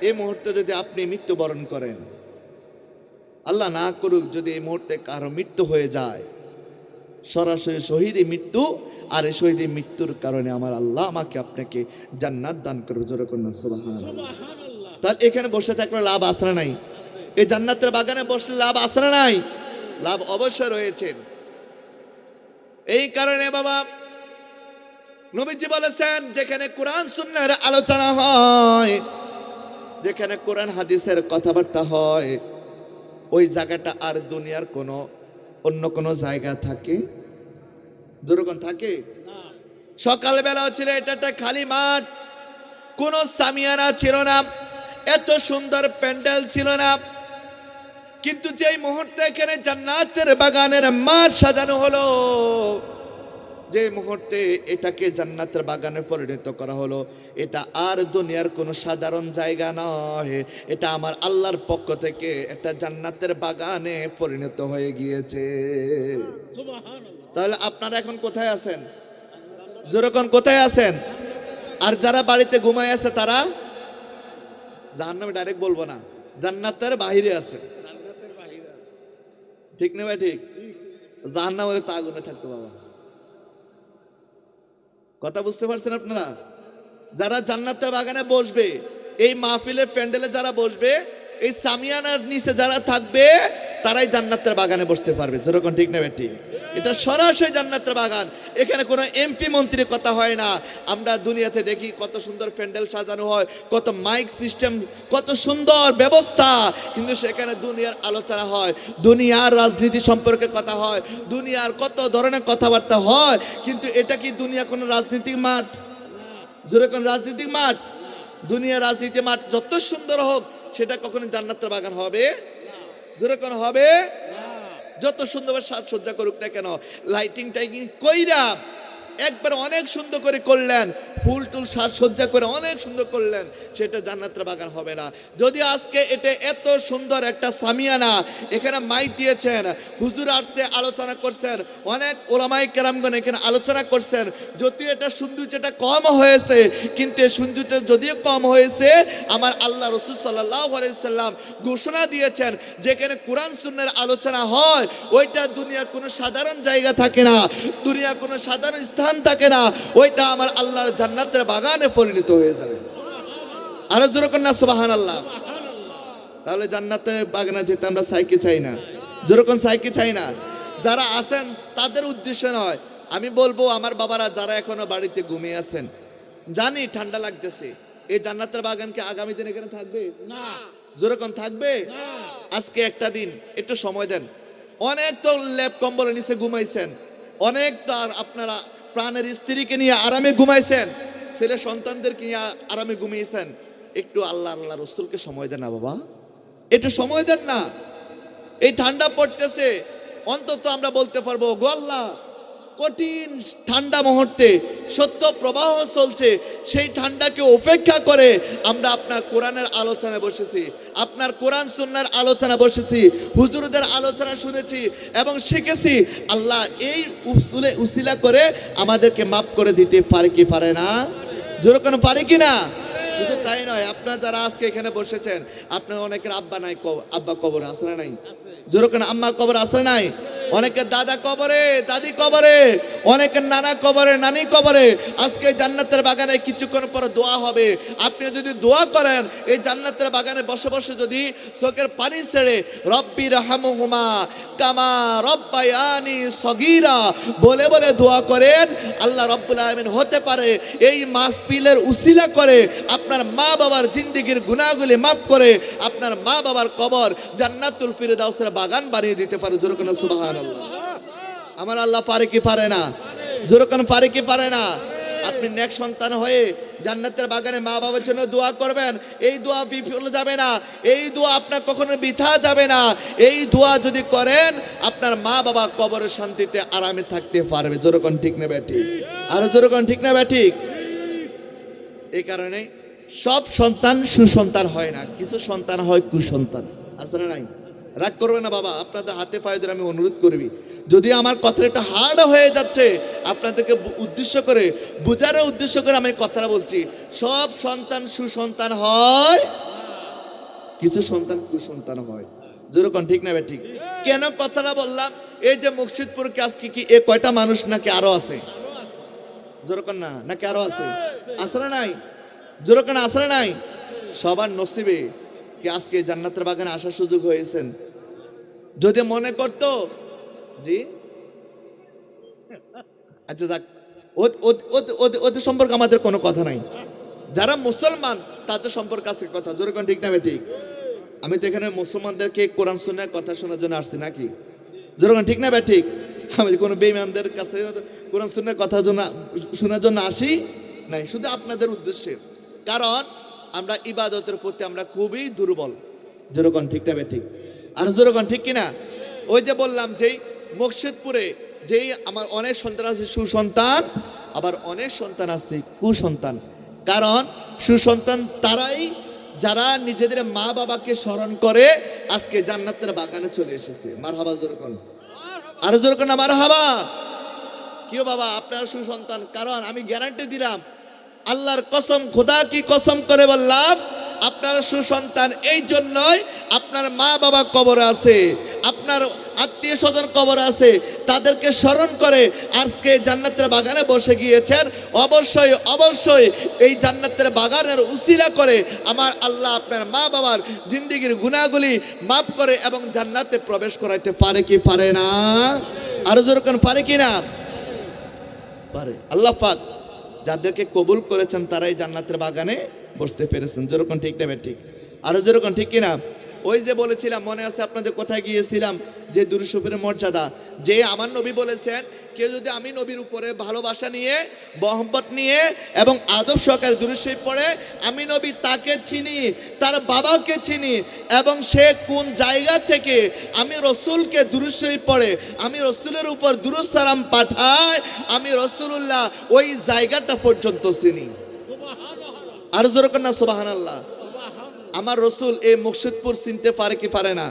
এই মুহূর্তে যদি আপনি মৃত্যুবরণ করেন, আল্লাহ না করুক যদি এই মুহূর্তে কারো মৃত্যু হয়ে যায়, সরাসরি শহীদ মৃত্যু, আর এই শহীদ মৃত্যুর কারণে আমার আল্লাহ আমাকে আপনাকে জান্নাত দান করবে, জোরে করুন সুবহানাল্লাহ। তাহলে এখানে বসে থাকলে লাভ আসে না নাই? এই জান্নাতের বাগানে বসলে লাভ আসে না নাই? লাভ অবশ্যই রয়েছে। এই কারণে বাবা নবীজি বলেছেন, যেখানে কোরআন সুন্নাহর আলোচনা হয়, যেখানে কোরআন হাদিসের কথাবার্তা হয়, ওই জায়গাটা আর দুনিয়ার কোনো অন্য কোনো জায়গা থাকে? যেরকম থাকে সকালবেলাও ছিল এটা একটা খালি মাঠ, কোনো সামিয়ানা ছিল না, এত সুন্দর প্যান্ডেল ছিল না, কিন্তু যেই মুহূর্তে এখানে জান্নাতের বাগানের মাঠ সাজানো হলো, যে মুহূর্তে এটাকে জান্নাতের বাগানে পরিণত করা হলো, এটা আর দুনিয়ার কোনো সাধারণ জায়গা নয়, এটা আমার আল্লাহর পক্ষ থেকে একটা জান্নাতের বাগানে পরিণত হয়ে গিয়েছে। তাহলে আপনারা এখন কোথায় আছেন? যেরকম কোথায় আছেন? আর যারা বাড়িতে ঘুমায় আছে তারা জাহান্নামে, ডাইরেক্ট বলবো না, জান্নাতের বাহিরে আছে। ঠিক না ভাই? ঠিক। জাহান্নাম হলে তা আগুনে থাকতো বাবা। কথা বুঝতে পারছেন আপনারা? যারা জান্নাতের বাগানে বসবে, এই মাহফিলে প্যান্ডেলে যারা বসবে, এই সামিয়ানার নিচে যারা থাকবে, তারাই জান্নাতের বাগানে বসতে পারবে। যেরকম ঠিক না ঠিক? এটা সরাসরি জান্নাতের বাগান, এখানে কোনো এমপি মন্ত্রীর কথা হয় না। আমরা দুনিয়াতে দেখি কত সুন্দর প্যান্ডেল সাজানো হয়, কত মাইক সিস্টেম, কত সুন্দর ব্যবস্থা, কিন্তু সেখানে দুনিয়ার আলোচনা হয়, দুনিয়ার রাজনীতি সম্পর্কে কথা হয়, দুনিয়ার কত ধরনের কথাবার্তা হয়, কিন্তু এটা কি দুনিয়া কোনো রাজনীতিক মাঠ? যেরকম রাজনীতিক মাঠ, দুনিয়া রাজনীতি মাঠ যত সুন্দর হোক, সেটা কখনো জান্নাতের বাগান হবে? যেরকম হবে? যত সুন্দরভাবে সাজসজ্জা করুক না কেন, লাইটিং টাইটিং কইরা একবার অনেক সুন্দর করে করলেন, ফুল টুল সাজসজ্জা করে অনেক সুন্দর করলেন, সেটা জান্নাতের বাগান হবে না। যদি আজকে এটা এত সুন্দর একটা সামিয়ানা, এখানে মাইক দিয়েছেন, হুজুর আসছে আলোচনা করছেন, অনেক ওলামায়ে কেরামগণ এখানে আলোচনা করছেন, যদিও এটা সৌন্দর্যটা কম হয়েছে, কিন্তু এই সৌন্দর্যটা যদিও কম হয়েছে, আমার আল্লাহ রাসূল সাল্লাল্লাহু আলাইহি সাল্লাম ঘোষণা দিয়েছেন, যেখানে কোরআন সুন্নাহর আলোচনা হয়, ওইটা দুনিয়ার কোনো সাধারণ জায়গা থাকে না, দুনিয়ার কোনো সাধারণ স্থান থাকে না, ওইটা আমার আল্লাহর জান্নাতের বাগানে পরিণত হয়ে যাবে। আরো জোরে কর না সুবহানাল্লাহ। তাহলে জান্নাতের বাগানে যেতে আমরা সাইকে চাই না, যেরকম সাইকে চাই না। যারা আছেন তাদের উদ্দেশ্য নয়, আমি বলবো আমার বাবারা যারা এখনো বাড়িতে ঘুমিয়ে আছেন, জানি ঠান্ডা লাগতেছে, এই জান্নাতের বাগান কি আগামী দিন এখানে থাকবে? না। যেরকম থাকবে? না। আজকে একটা দিন একটু সময় দেন। অনেক তো লেপ কম্বলের নিচে ঘুমাইছেন, অনেক তো আর আপনারা প্রাণের স্ত্রীকে নিয়ে আরামে ঘুমাইছেন, ছেলে সন্তানদেরকে নিয়ে আরামে ঘুমিয়েছেন, একটু আল্লাহ আল্লাহ রসুলকে সময় দেন না বাবা, একটু সময় দেন না। এই ঠান্ডা পড়তেছে, অন্তত আমরা বলতে পারবো গো আল্লাহ, কঠিন ঠান্ডা মুহূর্তে সত্য প্রবাহ চলছে, সেই ঠান্ডাকে উপেক্ষা করে আমরা আপনার কোরআনের আলোচনায় বসেছি, আপনার কোরআন সুন্নাহর আলোচনা বসেছি, হুজুরদের আলোচনা শুনেছি এবং শিখেছি। আল্লাহ এই উসিলা করে আমাদেরকে মাফ করে দিতে পারে কি পারে না? যেরকম পারে কি না? শুধু তাই নয়, আপনারা যারা আজকে এখানে বসেছেন, আপনার অনেকের আব্বা নাই, আব্বা কবরে আছে না নাই? যেরকম আম্মা কবর আছে না নাই? অনেকের দাদা কবরে, দাদি কবরে, অনেকের নানা কবরে, নানি কবরে। আজকে জান্নাতের বাগানে কিছুক্ষণ পর দোয়া হবে। আপনি যদি দোয়া করেন, এই জান্নাতের বাগানে বসে বসে যদি চোখের পানি ছেড়ে রব্বি রাহমুহুমা কামা রব্বায়ানি সগীরা বলে বলে দোয়া করেন, আল্লাহ রব্বুল আলামিন হতে পারে এই মাহফিলের উসিলা করে আপনার মা বাবার জিন্দেগির গুনাহগুলি মাফ করে আপনার মা বাবার কবর জান্নাতুল ফিরদাউসের বাগান বানিয়ে দিতে পারে। জোরে কোন সুবহানাল্লাহ। আমার আল্লাহ পারে কি পারে না? জোরে কোন পারে কি পারে না? আপনি নেক সন্তান হয়ে জান্নাতের বাগানে মা বাবার জন্য দোয়া করবেন। এই দোয়া বিফল যাবে না, এই দোয়া আপনার কখনো বৃথা যাবে না। এই দোয়া যদি করেন, আপনার মা বাবা কবরের শান্তিতে আরামে থাকতে পারবে। জোরে কোন ঠিক না ব্যাঠিক? আর জোরে কোন ঠিক না ব্যাঠিক? এই কারণে সব সন্তান সুসন্তান হয় না, কিছু সন্তান হয় কুসন্তান। আসলে নাই? রাগ করবে না বাবা, আপনাদের হাতে পায়ে ধরে আমি অনুরোধ করবি, যদি আমার কথাটা একটু হার্ড হয়ে যাচ্ছে, আপনাদেরকে উদ্দেশ্য করে বুঝানোর উদ্দেশ্য করে আমি কথাটা বলছি। সব সন্তান সুসন্তান হয়, কিছু সন্তান কুসন্তান হয়। যেরকম ঠিক না ঠিক? কেন কথাটা বললাম? এই যে মুর্শিদপুরকে আজকে কি এ কয়টা মানুষ নাকি আরো আছে? যেরকম না নাকি আরো আছে? আসলে নাই? যেরকম আসলে নাই? সবার নসিবে কি আজকে জান্নাতের বাগানে আসার সুযোগ হয়েছেন? যদি মনে করতো জি আচ্ছা যাক, ওদের সম্পর্কে আমাদের কোনো কথা নাই। যারা মুসলমান তাদের সম্পর্কে আছে কথা। যেরকম ঠিক না ঠিক? আমি তো এখানে মুসলমানদেরকে কোরআন সুন্নাহর কথা শোনার জন্য আসছি নাকি? যেরকম ঠিক না ঠিক? আমি কোনো বেঈমানদের কাছে কোরআন সুন্নাহর কথা শোনার জন্য আসি নাই, শুধু আপনাদের উদ্দেশ্যে। কারণ আমরা ইবাদতের প্রতি আমরা খুবই দুর্বল। যেরকম ঠিক না ঠিক? আর যেরকম ঠিক কিনা? ওই যে বললাম যেই মুর্শিদপুরে যেই আমার অনেক সন্তান আছে সুসন্তান, আবার অনেক সন্তান আছে কুসন্তান। কারণ সুসন্তান তারাই যারা নিজেদের মা বাবাকে স্মরণ করে আজকে জান্নাতের বাগানে চলে এসেছে। মারহাবা যেরকম, আর যেরকম না মারহাবা। কেউ বাবা আপনার সুসন্তান, কারণ আমি গ্যারান্টি দিলাম, আল্লাহর কসম, খোদা কি কসম করে বললাম, আপনার সুসন্তান এই জন্যই আপনার মা বাবা কবরে আছে, আপনার আত্মীয় স্বজন কবর আছে, তাদেরকে স্মরণ করে আজকে জান্নাতের বাগানে বসে গিয়েছেন। অবশ্যই অবশ্যই এই জান্নাতের বাগানের উসিলা করে আমার আল্লাহ আপনার মা বাবার জিন্দেগির গুনাহগুলি মাফ করে এবং জান্নাতে প্রবেশ করাইতে পারে কি পারে না? আরো যেরকম পারে কি না? পারে। আল্লাহ পাক যাদেরকে কবুল করেছেন তারাই জান্নাতের বাগানে বসতে পেরেছেন। যেরকম ঠিক না ঠিক? আরো যেরকম ঠিক কিনা? ওই যে বলেছিলাম, মনে আছে আপনাদের কোথায় গিয়েছিলাম, যে দুরূদ শরীফের মর্যাদা, যে আমার নবী বলেছেন, কেউ যদি আমি নবীর উপরে ভালোবাসা নিয়ে, মহব্বত নিয়ে এবং আদব সহকারে দুরূদ শরীফ পড়ে, আমি নবী তাকে চিনি, তার বাবাকে চিনি, এবং সে কোন জায়গা থেকে আমি রসুলকে দুরূদ শরীফ পড়ে, আমি রসুলের উপর দুরূদ সালাম পাঠাই, আমি রসুলুল্লাহ ওই জায়গাটা পর্যন্ত চিনি। আর যেরকম না সুবহানাল্লাহ। আমার রসুল এই মুর্শিদপুর চিনতে পারে কি পারে না?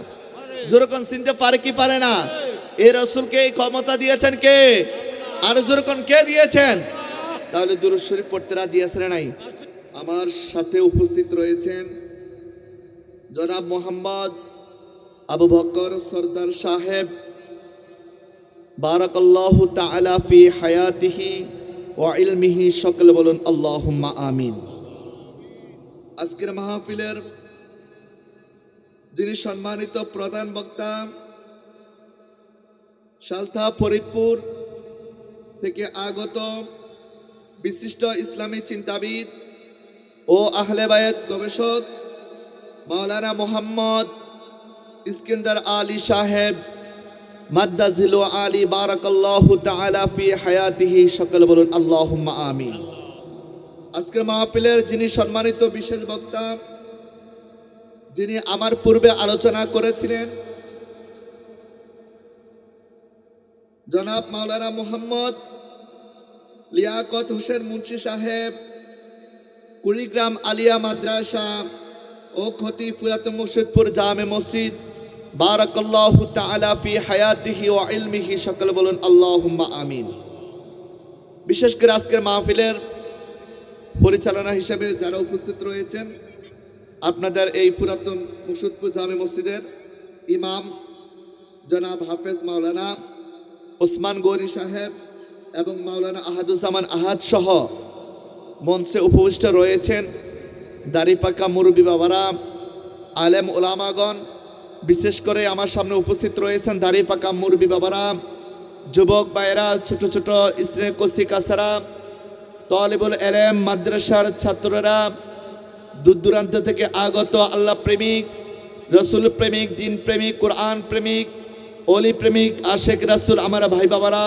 যেরকম চিনতে পারে কি পারে না? এই রসুলকে এই ক্ষমতা দিয়েছেন কে? আর যেরকম কে দিয়েছেন? তাহলে দুরূদ শরীফ পড়তে রাজি আছেন নাই? আমার সাথে উপস্থিত রয়েছেন জনাব মোহাম্মদ আবু বকর সরদার সাহেব, বারাকাল্লাহু তাআলা ফি হায়াতিহি ওয়া ইলমিহি। সকলে বলুন আল্লাহুম্মা আমিন। আজকের মাহফিলের যিনি সম্মানিত প্রধান বক্তা, সালথা ফরিদপুর থেকে আগত বিশিষ্ট ইসলামী চিন্তাবিদ ও আহলে বায়াত গবেষক মাওলানা মোহাম্মদ ইস্কন্দার আলী সাহেব, মাদ্দাজিলু আলী, বারাকাল্লাহু তাআলা ফি হায়াতিহি। সকলে বলুন আল্লাহুম্মা আমিন। আজকের মাহফিলের যিনি সম্মানিত বিশেষ বক্তা, যিনি আমার পূর্বে আলোচনা করেছিলেন, জনাব মাওলানা মোহাম্মদ লিয়াকত হোসেন মুন্সি সাহেব, কুড়িগ্রাম আলিয়া মাদ্রাসা ও খতিব পুরাতন মুর্শিদপুর জামে মসজিদ, বারাকাল্লাহু তাআলা ফি হায়াতিহি ওয়া ইলমিহি। সকলে বলুন আল্লাহুম্মা আমিন। বিশেষ করে আজকের মাহফিলের পরিচালনা হিসেবে যারা উপস্থিত রয়েছেন, আপনাদের এই পুরাতন মুকসুদপুর জামে মসজিদের ইমাম জনাব হাফেজ মাওলানা ওসমান গৌরী সাহেব এবং মাওলানা আহাদুজ্জামান আহাদ সহ মঞ্চে উপবিষ্ট রয়েছেন দাড়িপাকা মুরব্বী বাবারা, আলেম ওলামাগণ, বিশেষ করে আমার সামনে উপস্থিত রয়েছেন দাড়িপাকা মুরব্বী বাবারা, যুবক ভাইয়েরা, ছোট ছোট স্ত্রী কচি কাছারা, তালিবুল ইলম মাদ্রাসার ছাত্ররা, দূর দূরান্ত থেকে আগত আল্লাহ প্রেমিক, রসুল প্রেমিক, দিন প্রেমিক, কোরআন প্রেমিক, অলি প্রেমিক, আশেক রাসুল আমার ভাই বাবারা,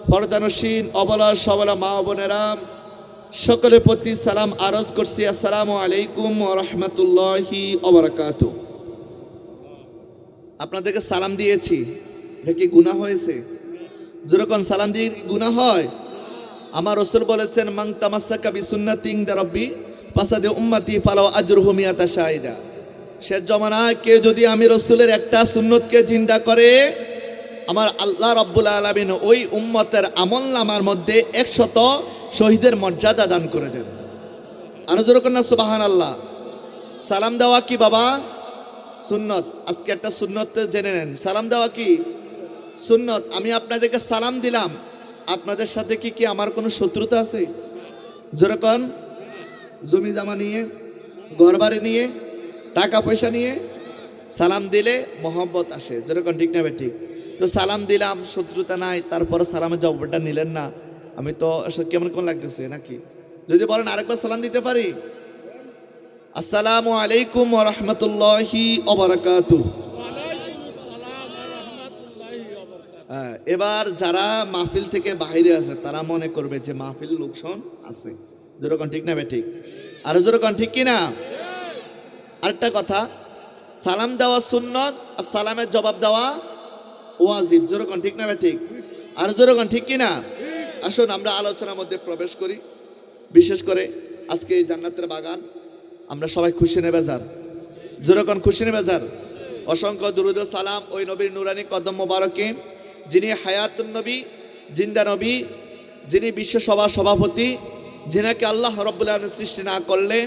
পর্দানসীন অবলা সবলা মা বোনেরা, সকলের প্রতি সালাম আরজ করছি। আসসালামু আলাইকুম ওয়া রাহমাতুল্লাহি ওয়া বারাকাতুহু। আপনাদেরকে সালাম দিয়েছি, এটা কি গুনাহ হয়েছে? যখন সালাম দিয়ে গুনাহ হয়? আমার রাসূল বলেছেন, মান তামাসসাকা বিসুন্নাতি ইনদা রাব্বি ফাসাদে উম্মতি ফালাউ আজরুহু মিয়াতা শাহিদা। শেষ জমানায় কেউ যদি আমি রাসূলের একটা সুন্নতকে জিন্দা করে, আমার আল্লাহ রাব্বুল আলামিন ওই উম্মতের আমলনামার মধ্যে 100 শহীদের মর্যাদা দান করে দেন। আরো জোরে কন্যা সুবহানাল্লাহ। সালাম দেওয়া কি বাবা? সুন্নত। আজকে একটা সুন্নত জেনে নেন, সালাম দেওয়া কি সুন্নত। আমি আপনাদেরকে সালাম দিলাম, আপনাদের সাথে কি আমার কোনো শত্রুতা আছে? যেরকম জমি জামা নিয়ে, ঘর বাড়ি নিয়ে, টাকা পয়সা নিয়ে সালাম দিলে মহব্বত আসে, যেরকম ঠিক না ঠিক? তো সালাম দিলাম, শত্রুতা নাই, তারপরে সালামের জবাবটা নিলেন না, আমি তো কেমন কেমন লাগতেছে নাকি? যদি বলেন আরেকবার সালাম দিতে পারি, আসসালামু আলাইকুম ওয়া রাহমাতুল্লাহি ওয়া বারাকাতুহু। এবার যারা মাহফিল থেকে বাইরে আছে তারা মনে করবে যে মাহফিল লোকজন আছে, যেরকম ঠিক না ঠিক? আর যেরকম ঠিক কিনা? আরেকটা কথা, সালাম দেওয়া সুন্নত আর সালামের জবাব দেওয়া ওয়াজিব, যেরকম ঠিক না ঠিক? আর যেরকম ঠিক কিনা? আসুন আমরা আলোচনার মধ্যে প্রবেশ করি। বিশেষ করে আজকে এই জান্নাতের বাগান, আমরা সবাই খুশি নেবেজার, যেরকম খুশি নেবেজার। অসংখ্য দুরুদ ও সালাম ওই নবীর নুরানি কদম মোবারকে, যিনি হায়াতুন নবী, জিন্দা নবী, যিনি বিশ্ব সভা সভাপতি, যিনাকে আল্লাহ রাব্বুল আলামিন সৃষ্টি না করলে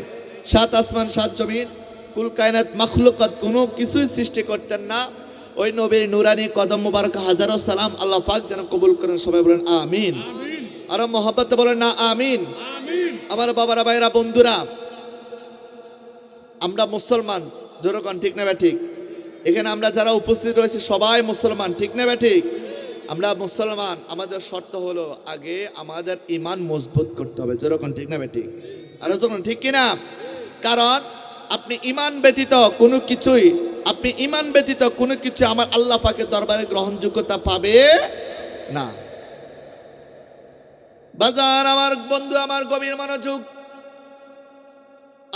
7 আসমান 7 জমিন কুল কায়নাত মাখলুকাত কোনো কিছুই সৃষ্টি করতেন না। ওই নবীর নুরানি কদম মোবারক হাজারো সালাম আল্লাহ পাক যেন কবুল করেন। সবাই বলেন আমিন। আরো মহব্বতে বলেন না আমিন। আমার বাবারা, ভাইরা, বন্ধুরা, আমরা মুসলমান, যেরকম ঠিক না ঠিক? এখানে আমরা যারা উপস্থিত রয়েছে সবাই মুসলমান, ঠিক না ঠিক? আমরা মুসলমান, আমাদের শর্ত হলো আগে আমাদের ঈমান মজবুত করতে হবে, যেরকম ঠিক না ঠিক? আর যখন ঠিক কিনা? কারণ আপনি ঈমান ব্যতীত কোনো কিছুই, আপনি ঈমান ব্যতীত কোনো কিছু আমার আল্লাহ পাকের দরবারে গ্রহণযোগ্যতা পাবে না। বাজার আমার বন্ধু, আমার গভীর মনোযোগ।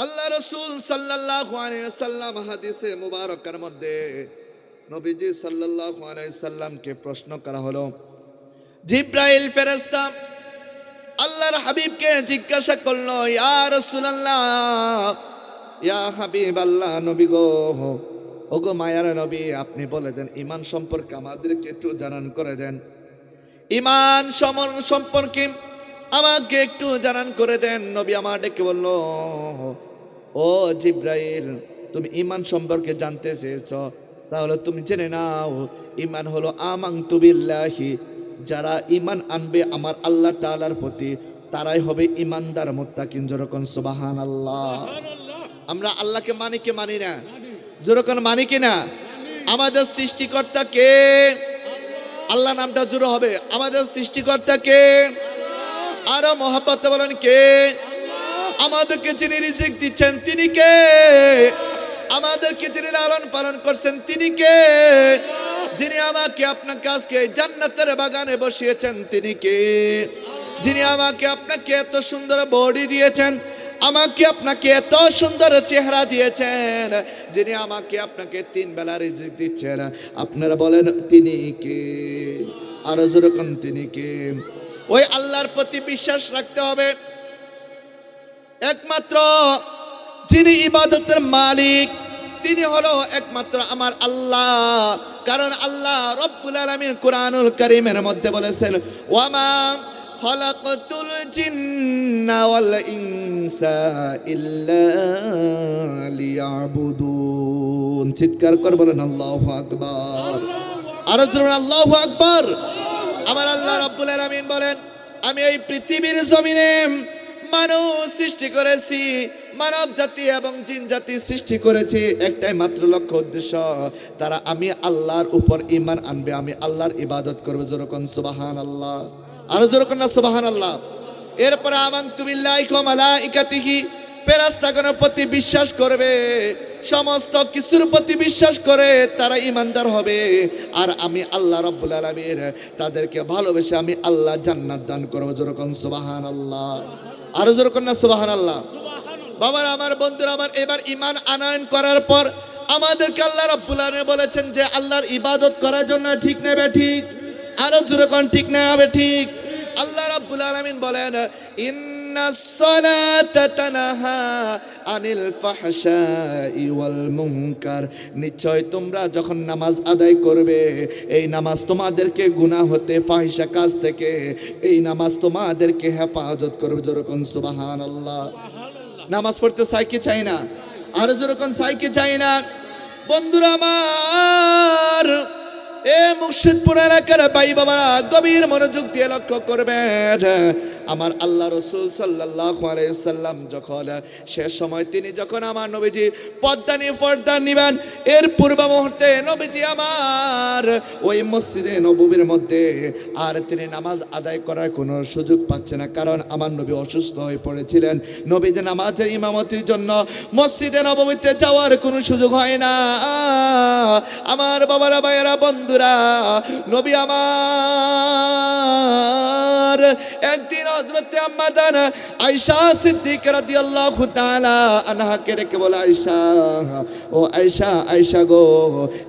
আল্লাহ রাসূল সাল্লাল্লাহু আলাইহি ওয়াসাল্লাম হাদিসে মুবারকার মধ্যে নবীজি সাল্লাল্লাহু আলাইহি সাল্লামকে প্রশ্ন করা হলো, জিব্রাইল ফেরেশতা আল্লাহর হাবিবকে জিজ্ঞাসা করলো, ইয়া রাসূলুল্লাহ, ইয়া হাবিবাল্লাহ, নবী গো, ওগো মায়ার নবী, আপনি বলে দেন ঈমান সম্পর্কে আমাদেরকে একটু জানান করে দেন। ঈমান সম্পর্কে আমাকে একটু জানান করে দেন। নবী আমার ডেকে বলল, ও জিব্রাইল, তুমি ঈমান সম্পর্কে জানতে চেয়েছ, তাহলে তুমি জেনে নাও ঈমান হলো আমানতু বিল্লাহি, যারা ঈমান আনবে আমার আল্লাহ তাআলার প্রতি তারাই হবে ঈমানদার মুত্তাকিন। যেরকম সুবহানাল্লাহ। আমরা আল্লাহকে মানি কি মানি না? যেরকম মানি কি না? আমাদের সৃষ্টিকর্তা কে? আল্লাহ নামটা জুড়ে হবে। আমাদের সৃষ্টিকর্তা কে? আরো মহব্বতে বলেন কে? আমাদেরকে যিনি রিজিক দিচ্ছেন তিনি কে? আমাদেরকে যিনি লালন পালন করছেন তিনি কে? যিনি আমাকে আপনাকে আজকে জান্নাতের বাগানে বসিয়েছেন তিনি কে? যিনি আমাকে আপনাকে এত সুন্দর বডি দিয়েছেন, আমাকে আপনাকে এত সুন্দর চেহারা দিয়েছেন, যিনি আমাকে আপনাকে 3 বেলা রিজিক দিচ্ছেন, আপনারা বলেন তিনি কে? আর যেরকম তিনি কে? ওই আল্লাহর প্রতি বিশ্বাস রাখতে হবে। একমাত্র যিনি ইবাদতের মালিক তিনি হলো একমাত্র আমার আল্লাহ। কারণ আল্লাহ রব্বুল আলামিন কুরআনুল কারীমের মধ্যে বলেছেন, ওয়ামা খালাকতুল জিন্না ওয়াল ইনসা ইল্লা লিয়াবুদুন। চিৎকার করে বলেন আল্লাহু আকবার। আরো জোরে আল্লাহু আকবার। আমার আল্লাহ রাব্বুল আলামিন বলেন, আমি এই পৃথিবীর জমিনে মানুষ সৃষ্টি করেছি, মানব জাতি এবং জিন জাতি সৃষ্টি করেছি একটাই মাত্র লক্ষ্য উদ্দেশ্য, তারা আমি আল্লাহর উপর ঈমান আনবে, আমি আল্লাহর ইবাদত করবে। যেরকম সুবহানাল্লাহ, আরো যেরকম না সুবহানাল্লাহ। এরপরে আমানতু বিল্লাহি ওয়া মালাইকাতিহি, ফেরেশতাগণের প্রতি বিশ্বাস করবে, সমস্ত কিছুর প্রতি বিশ্বাস করে তারা ঈমানদার হবে। আর আমি আল্লাহ রাব্বুল আলামিন তাদেরকে ভালোবেসে আমি আল্লাহ জান্নাত দান করব। যেরকম সুবহানাল্লাহ, আরো যেরকম না সুবহানাল্লাহ। বাবার আমার, বন্ধুরা আমার, এবার ঈমান আনয়ন করার পর আমাদেরকে আল্লাহ রাব্বুল আলামিন বলেছেন যে আল্লাহর ইবাদত করার জন্য ঠিক নেবে ঠিক, আরো যেরকম ঠিক না হবে ঠিক। আল্লাহ রাব্বুল আলামিন বলেন, ইন্নাস সালাতা তানহা আনিল ফাহশাই ওয়াল মুনকার, নিশ্চয় তোমরা যখন নামাজ আদায় করবে, এই নামাজ তোমাদেরকে গুনাহ হতে, ফাহিশা কাজ থেকে এই নামাজ তোমাদেরকে হেফাজত করবে। যেরকম সুবহানাল্লাহ। নামাজ পড়তে চাই কি চাই না? আরো যেরকম চাই কি চাই না? বন্ধুরা আমার, এ মুর্শিদপুর এলাকার ভাই বাবারা গভীর মনোযোগ দিয়ে লক্ষ্য করবেন। আমার আল্লাহ রাসূল সাল্লাল্লাহু আলাইহি সাল্লাম যখন শেষ সময় তিনি যখন আমার নবীজি পর্দা নিবেন, এর পূর্ব মুহূর্তে নবীজি আমার ওই মসজিদে নববীর মধ্যে আর তিনি নামাজ আদায় করার কোনো সুযোগ পাচ্ছে না, কারণ আমার নবী অসুস্থ হয়ে পড়েছিলেন। নবীজি নামাজের ইমামতির জন্য মসজিদে নববীতে যাওয়ার কোনো সুযোগ হয় না। আমার বাবারা, ভাইয়েরা, বন্ধুরা, নবী আমার একদিন হযরত আম্মা জান আয়েশা সিদ্দিকা রাদিয়াল্লাহু তাআলা আনহাকে রেখে বলে, আয়েশা, ও আয়েশা, আয়েশা গো,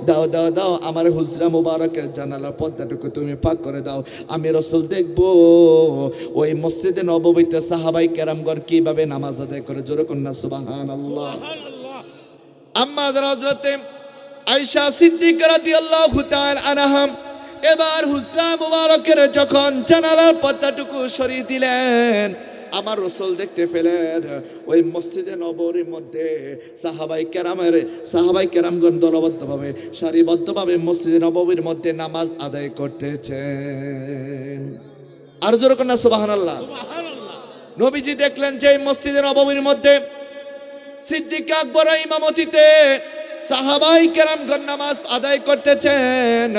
দাও দাও দাও আমার হুজরা মুবারকের জানালার পর্দাটুকু তুমি পাক করে দাও, আমি রাসূল দেখবো ওই মসজিদে নববীতে সাহাবাই কেরামগণ কিভাবে নামাজ আদায় করে। জোরে কন্যা সুবহানাল্লাহ। আম্মা জান হযরত আয়েশা সিদ্দিকা রাদিয়াল্লাহু তাআলা আনহা এবার হুজরা মুবারকের যখন জানালার পর্দাটুকু সরিয়ে দিলেন, আমার রাসূল দেখতে পেলেন ওই মসজিদে নববীর মধ্যে সাহাবাই কেরামগণ দলবদ্ধভাবে সারিবদ্ধভাবে মসজিদে নববীর মধ্যে নামাজ আদায় করতেছেন। আর যেরকম না সুবহানাল্লাহ। নবীজি দেখলেন যে মসজিদে নববীর মধ্যে সিদ্দিক আকবর ইমামতিতে সাহাবাই কেরামগণ নামাজ আদায় করতেছেন।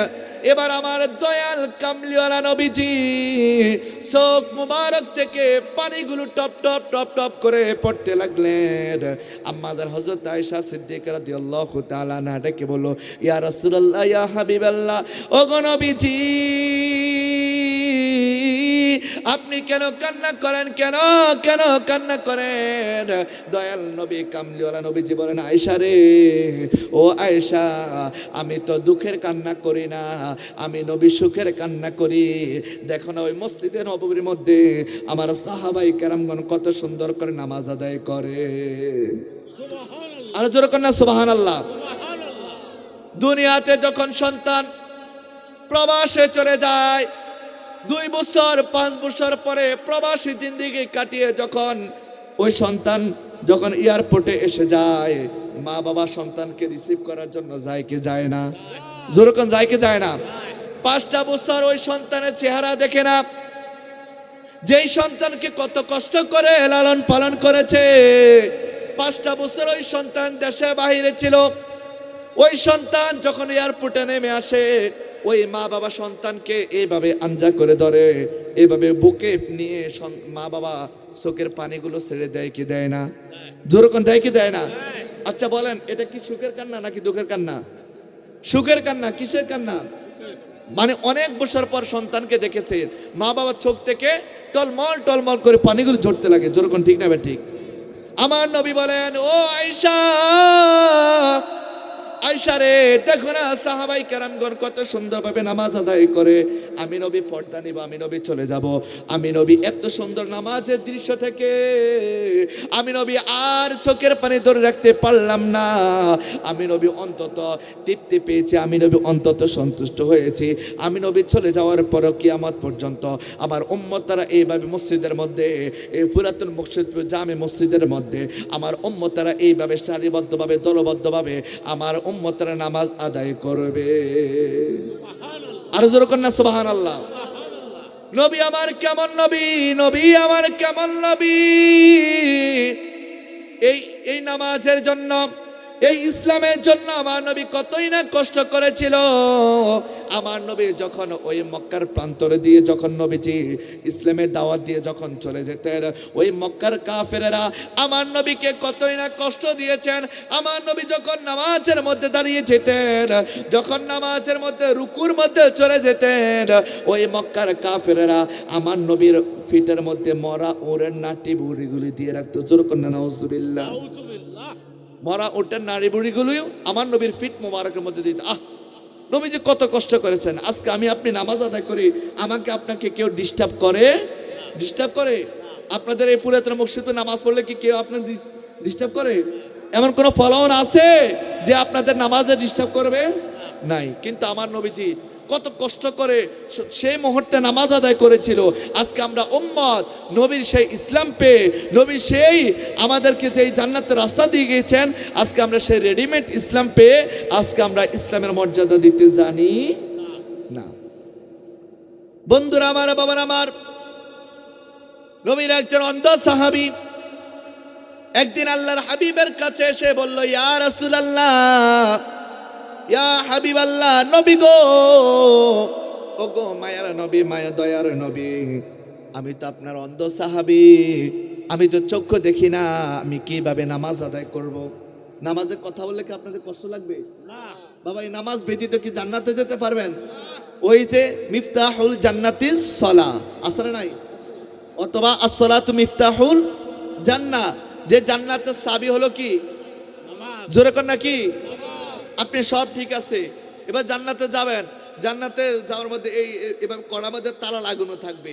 এবার আমার দয়াল কামলিওয়ালা নবীজি চোখ মুবারক থেকে পানিগুলো টপ টপ টপ টপ করে পড়তে লাগলেন। আমাদের হযরত আয়েশা সিদ্দিকা রাদিয়াল্লাহু তাআলা আনহা ডেকে বলল, ইয়া রাসূলুল্লাহ, ইয়া হাবিবাল্লাহ, ওগো নবীজি, আপনি কেন কান্না করেন? কেন কেন কান্না করেন? দয়াল নবী কামলিওয়ালা নবীজি বলেন, আয়েশা রে, ও আয়েশা, আমি তো দুঃখের কান্না করি না, আমি নবী সুখের কান্না করি। দেখো না ওই মসজিদের নববীর মধ্যে আমার সাহাবাই কেরামগণ কত সুন্দর করে নামাজ আদায় করে। আর জোরে কন্যা সুবহানাল্লাহ। দুনিয়াতে যখন সন্তান প্রবাসে চলে যায়, 2 বছর 5 বছর পরে প্রবাসী জিন্দেগি কাটিয়ে যখন ওই সন্তান যখন এয়ারপোর্টে এসে যায়, মা বাবা সন্তানকে রিসিভ করার জন্য যায় কি যায় না? যেরকম যায় কি যায় না? 5টা বছর ওই সন্তানের চেহারা দেখে না। যেই সন্তানকে কত কষ্ট করে লালন পালন করেছে, 5টা বছর ওই সন্তান দেশের বাইরে ছিল। ওই সন্তান যখন এয়ারপোর্টে নেমে আসে, ওই মা বাবা সন্তানকে এইভাবে আঞ্জা করে ধরে, এইভাবে বুকে নিয়ে মা বাবা চোখের পানিগুলো ছেড়ে দেয় কি দেয় না? যেরকম দেয় কি দেয় না? আচ্ছা বলেন, এটা কি সুখের কান্না নাকি দুঃখের কান্না? সুখের কান্না। কিসের কান্না? মানে অনেক বছর পর সন্তানকে দেখেছে, মা বাবার চোখ থেকে টলমল টলমল করে পানিগুলো ঝরতে লাগে। যেরকম ঠিক না? ঠিক। আমার নবী বলেন, ও আয়েশা, আয়েশা রে, দেখো না সাহাবাই কেরামগণ কত সুন্দরভাবে নামাজ আদায় করে। আমি নবী পর্দা নিব, আমি নবী চলে যাব। আমি নবী এত সুন্দর নামাজের দৃশ্য থেকে আমি নবী আর চোখের পানি ধরে রাখতে পারলাম না। আমি নবী অন্তত তৃপ্তি পেয়েছি, আমি নবী অন্তত সন্তুষ্ট হয়েছি। আমি নবী চলে যাওয়ার পরও কিয়ামত পর্যন্ত আমার উম্মতরা এইভাবে মসজিদের মধ্যে, এই পুরাতন মসজিদ জামে মসজিদের মধ্যে আমার উম্মতরা এইভাবে সারিবদ্ধভাবে দলবদ্ধভাবে আমার উম্মতরা নামাজ আদায় করবে। আর জোরে কর না সুবহানাল্লাহ। নবী আমার কেমন নবী, নবী আমার কেমন নবী। এই নামাজের জন্য, এই ইসলামের জন্য আমার নবী কতই না কষ্ট করেছিল। আমার নবী যখন ওই মক্কার প্রান্তরে দিয়ে যখন নবীজি ইসলামের দাওয়াত দিয়ে যখন চলে যেতেন, ওই মক্কার কাফেরেরা আমার নবীকে কতই না কষ্ট দিয়েছেন। আমার নবী যখন নামাজের মধ্যে দাঁড়িয়ে যেতেন, যখন নামাজের মধ্যে রুকুর মধ্যে চলে যেতেন, ওই মক্কার কাফেরেরা আমার নবীর ফিটের মধ্যে মরা ওরের নাটি বুড়িগুলি দিয়ে রাখতো। জোর কন্যা নাউজুবিল্লাহ। মরা ওটের নাড়ি বুড়িগুলিও আমার নবীর ফিট মোবারকের মধ্যে দিত। নবীজি কত কষ্ট করেছেন। আজকে আমি আপনি নামাজ আদায় করি, আমাকে আপনাকে কেউ ডিস্টার্ব করে? আপনাদের এই পুরাতন মসজিদে নামাজ পড়লে কি কেউ আপনার ডিস্টার্ব করে? এমন কোন ফলাফল আছে যে আপনাদের নামাজে ডিস্টার্ব করবে? নাই। কিন্তু আমার নবীজি কত কষ্ট করে সেই মুহূর্তে নামাজ আদায় করেছিল। আজকে আমরা উম্মত, নবীর সেই ইসলাম পেয়ে, নবী সেই আমাদেরকে যেই জান্নাতের রাস্তা দিয়ে গিয়েছেন, আজকে আমরা সেই রেডিমেড ইসলাম পেয়ে আজকে আমরা ইসলামের মর্যাদা দিতে জানি না। বন্ধুরা আমার, বাবারা আমার, নবীর একজন অন্ধ সাহাবী একদিন আল্লাহর হাবিবের কাছে এসে বলল, ইয়া রাসূলুল্লাহ, ইয়া হাবিবাল্লাহ, নবী গো, ও গো মায়ার নবী, মায়া দয়ার নবী, আমি তো আপনার অন্ধ সাহাবী, আমি তো চক্ষু দেখি না, আমি কিভাবে নামাজ আদায় করব? নামাজের কথা বললে কি আপনাদের কষ্ট লাগবে? না বাবা, এই নামাজ ব্যতীত কি জান্নাতে যেতে পারবেন? ওই যে মিফতাহুল জান্নাতিস সালাহ আছে না নাই? অথবা as-সালাতু মিফতাহুল জান্নাহ, যে জান্নাতের চাবি হলো কি? নামাজ। জোরে কর না কি? আপনি সব ঠিক আছে, এবার জান্নাতে যাবেন, জান্নাতে যাওয়ার মধ্যে এই এবার কড়ার মধ্যে তালা লাগানো থাকবে,